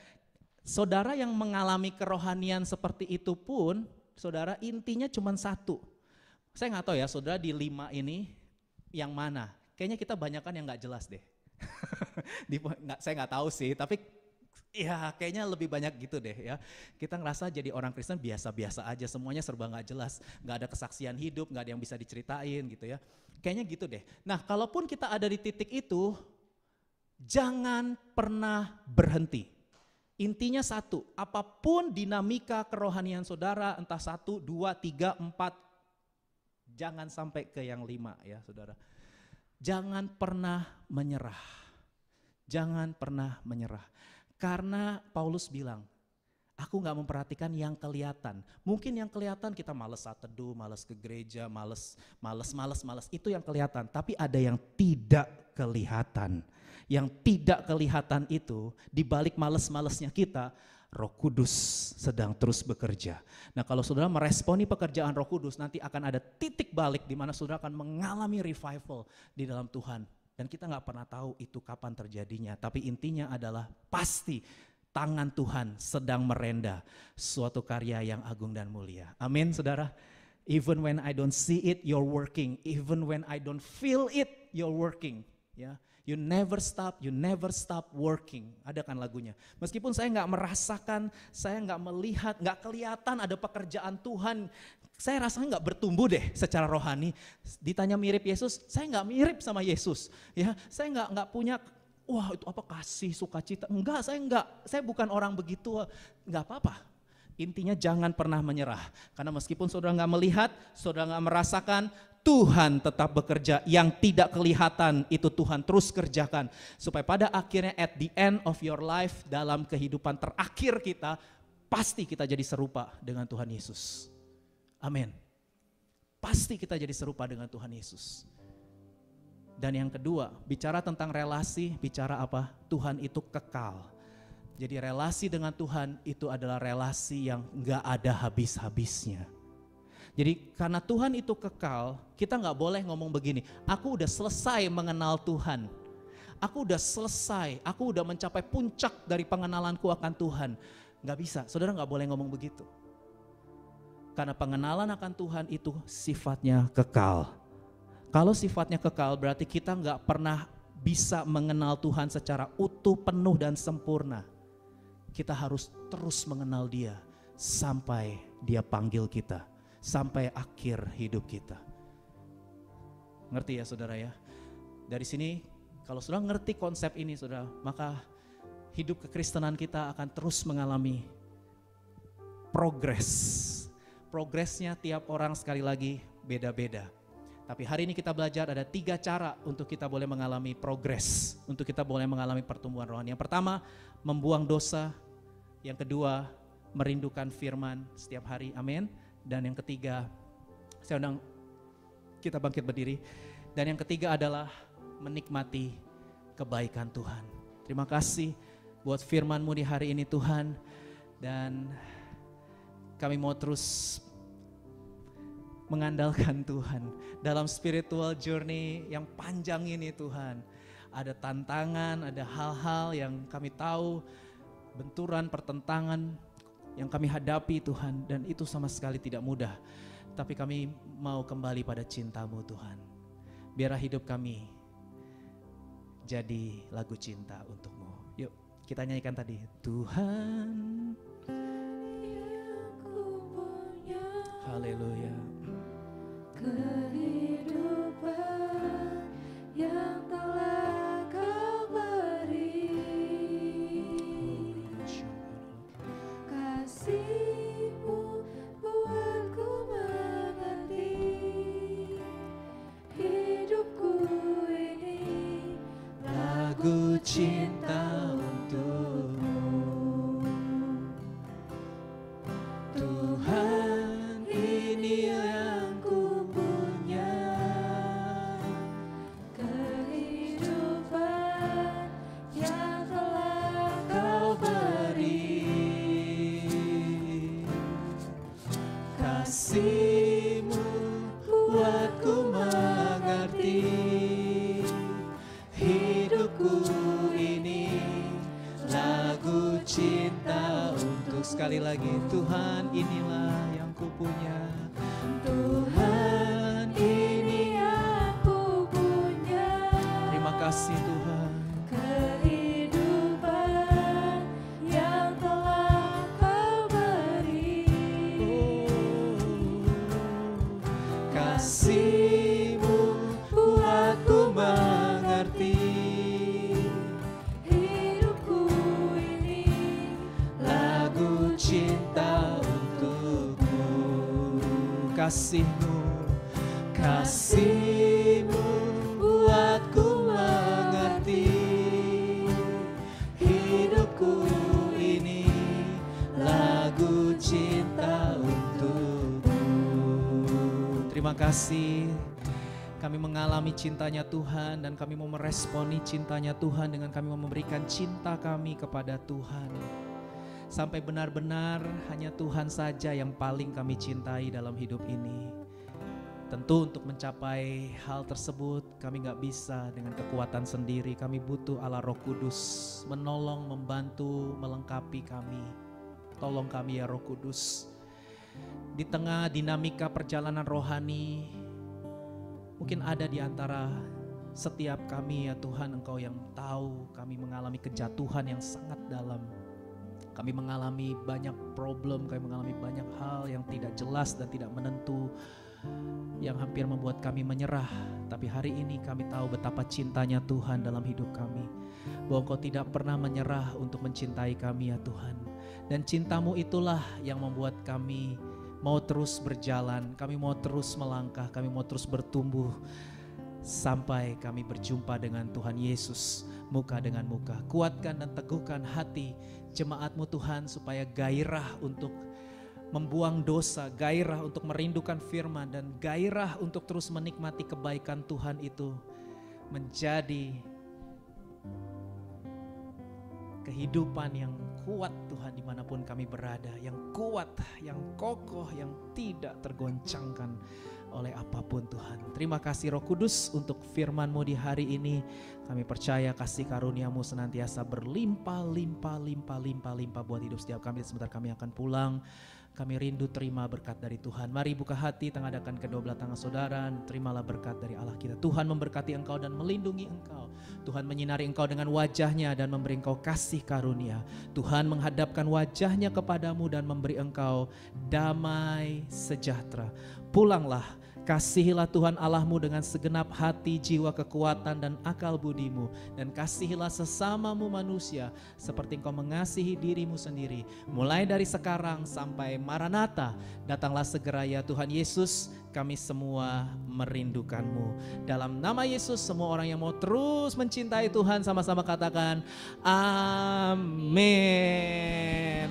saudara yang mengalami kerohanian seperti itu pun, saudara intinya cuma 1. Saya nggak tahu ya saudara di 5 ini yang mana. Kayaknya kita banyakan yang nggak jelas deh. Saya nggak tahu sih, tapi ya kayaknya lebih banyak gitu deh ya. Kita ngerasa jadi orang Kristen biasa-biasa aja, semuanya serba nggak jelas. Nggak ada kesaksian hidup, nggak ada yang bisa diceritain gitu ya. Kayaknya gitu deh. Nah kalaupun kita ada di titik itu, jangan pernah berhenti. Intinya 1, apapun dinamika kerohanian saudara, entah 1, 2, 3, 4, jangan sampai ke yang 5 ya saudara. Jangan pernah menyerah, jangan pernah menyerah. Karena Paulus bilang, aku gak memperhatikan yang kelihatan. Mungkin yang kelihatan kita malas saat teduh, malas ke gereja, malas, itu yang kelihatan. Tapi ada yang tidak kelihatan. Yang tidak kelihatan itu, di balik males-malesnya kita, Roh Kudus sedang terus bekerja. Nah kalau saudara meresponi pekerjaan Roh Kudus, nanti akan ada titik balik di mana saudara akan mengalami revival di dalam Tuhan. Dan kita gak pernah tahu itu kapan terjadinya. Tapi intinya adalah pasti tangan Tuhan sedang merenda suatu karya yang agung dan mulia. Amin saudara. Even when I don't see it, you're working. Even when I don't feel it, you're working. Ya. You never stop working. Ada kan lagunya. Meskipun saya nggak merasakan, saya nggak melihat, nggak kelihatan ada pekerjaan Tuhan. Saya rasanya nggak bertumbuh deh secara rohani. Ditanya mirip Yesus, saya nggak mirip sama Yesus. Ya, saya nggak punya, wah itu apa kasih, sukacita. Enggak, saya bukan orang begitu. Nggak apa-apa. Intinya jangan pernah menyerah. Karena meskipun saudara nggak melihat, saudara nggak merasakan, Tuhan tetap bekerja. Yang tidak kelihatan itu Tuhan terus kerjakan. Supaya pada akhirnya at the end of your life, dalam kehidupan terakhir kita, pasti kita jadi serupa dengan Tuhan Yesus. Amin. Pasti kita jadi serupa dengan Tuhan Yesus. Dan yang kedua, bicara tentang relasi, bicara apa? Tuhan itu kekal. Jadi relasi dengan Tuhan itu adalah relasi yang gak ada habis-habisnya. Jadi karena Tuhan itu kekal, kita gak boleh ngomong begini, aku udah selesai mengenal Tuhan. Aku udah selesai, aku udah mencapai puncak dari pengenalanku akan Tuhan. Gak bisa, saudara gak boleh ngomong begitu. Karena pengenalan akan Tuhan itu sifatnya kekal. Kalau sifatnya kekal berarti kita gak pernah bisa mengenal Tuhan secara utuh, penuh dan sempurna. Kita harus terus mengenal Dia sampai Dia panggil kita, sampai akhir hidup kita. Ngerti ya saudara ya? Dari sini kalau saudara ngerti konsep ini saudara, maka hidup kekristenan kita akan terus mengalami progres. Progresnya tiap orang sekali lagi beda-beda. Tapi hari ini kita belajar ada 3 cara untuk kita boleh mengalami progres, untuk kita boleh mengalami pertumbuhan rohani. Yang pertama, membuang dosa. Yang kedua, merindukan firman setiap hari, amin. Dan yang ketiga, saya undang kita bangkit berdiri. Dan yang ketiga adalah menikmati kebaikan Tuhan. Terima kasih buat firman-Mu di hari ini Tuhan. Dan kami mau terus mengandalkan Tuhan dalam spiritual journey yang panjang ini Tuhan. Ada tantangan, ada hal-hal yang kami tahu, benturan, pertentangan yang kami hadapi Tuhan, dan itu sama sekali tidak mudah. Tapi kami mau kembali pada cinta-Mu Tuhan. Biarlah hidup kami jadi lagu cinta untuk-Mu. Yuk kita nyanyikan tadi. Tuhan yang ku punya, haleluya. Kehidupan yang telah Kau beri, kasih-Mu buatku mengerti, hidupku ini lagu cinta untuk-Mu. Tuhan ini yang ku punya, kehidupan yang telah Kau beri, kasih-Mu buatku mengerti, hidupku ini lagu cinta untuk. Sekali lagi, Tuhan inilah yang ku punya. Tuhan ini yang ku punya. Terima kasih Tuhan. Kehidupan yang telah Kau beri, kasih-Mu buatku mengerti, hidupku ini lagu cinta untuk-Mu. Kasih-Mu, kasih-Mu buatku mengerti, hidupku ini lagu cinta untuk-Mu. Terima kasih. Kami mengalami cintanya Tuhan dan kami mau meresponi cintanya Tuhan dengan kami mau memberikan cinta kami kepada Tuhan. Sampai benar-benar hanya Tuhan saja yang paling kami cintai dalam hidup ini. Tentu untuk mencapai hal tersebut kami gak bisa dengan kekuatan sendiri. Kami butuh Allah Roh Kudus menolong, membantu, melengkapi kami. Tolong kami ya Roh Kudus. Di tengah dinamika perjalanan rohani, mungkin ada di antara setiap kami ya Tuhan, Engkau yang tahu kami mengalami kejatuhan yang sangat dalam. Kami mengalami banyak problem, kami mengalami banyak hal yang tidak jelas dan tidak menentu. yang hampir membuat kami menyerah. Tapi hari ini kami tahu betapa cintanya Tuhan dalam hidup kami, bahwa Engkau tidak pernah menyerah untuk mencintai kami ya Tuhan. Dan cinta-Mu itulah yang membuat kami mau terus berjalan, kami mau terus melangkah, kami mau terus bertumbuh sampai kami berjumpa dengan Tuhan Yesus muka dengan muka. Kuatkan dan teguhkan hati jemaat-Mu Tuhan, supaya gairah untuk membuang dosa, gairah untuk merindukan firman, dan gairah untuk terus menikmati kebaikan Tuhan itu menjadi kehidupan yang kuat Tuhan dimanapun kami berada, yang kuat, yang kokoh, yang tidak tergoncangkan oleh apapun Tuhan. Terima kasih Roh Kudus untuk firman-Mu di hari ini. Kami percaya kasih karunia-Mu senantiasa berlimpah buat hidup setiap kami. Sebentar kami akan pulang. Kami rindu terima berkat dari Tuhan. Mari buka hati, tengadahkan kedua belah tangan saudara. Terimalah berkat dari Allah kita. Tuhan memberkati engkau dan melindungi engkau. Tuhan menyinari engkau dengan wajahnya dan memberi engkau kasih karunia. Tuhan menghadapkan wajahnya kepadamu dan memberi engkau damai sejahtera. Pulanglah, kasihilah Tuhan Allahmu dengan segenap hati, jiwa, kekuatan, dan akal budimu. Dan kasihilah sesamamu manusia seperti engkau mengasihi dirimu sendiri. Mulai dari sekarang sampai Maranatha, datanglah segera ya Tuhan Yesus. Kami semua merindukan-Mu. Dalam nama Yesus, semua orang yang mau terus mencintai Tuhan sama-sama katakan amin.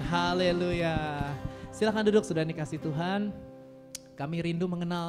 Haleluya. Silakan duduk, sudah dikasih Tuhan. Kami rindu mengenal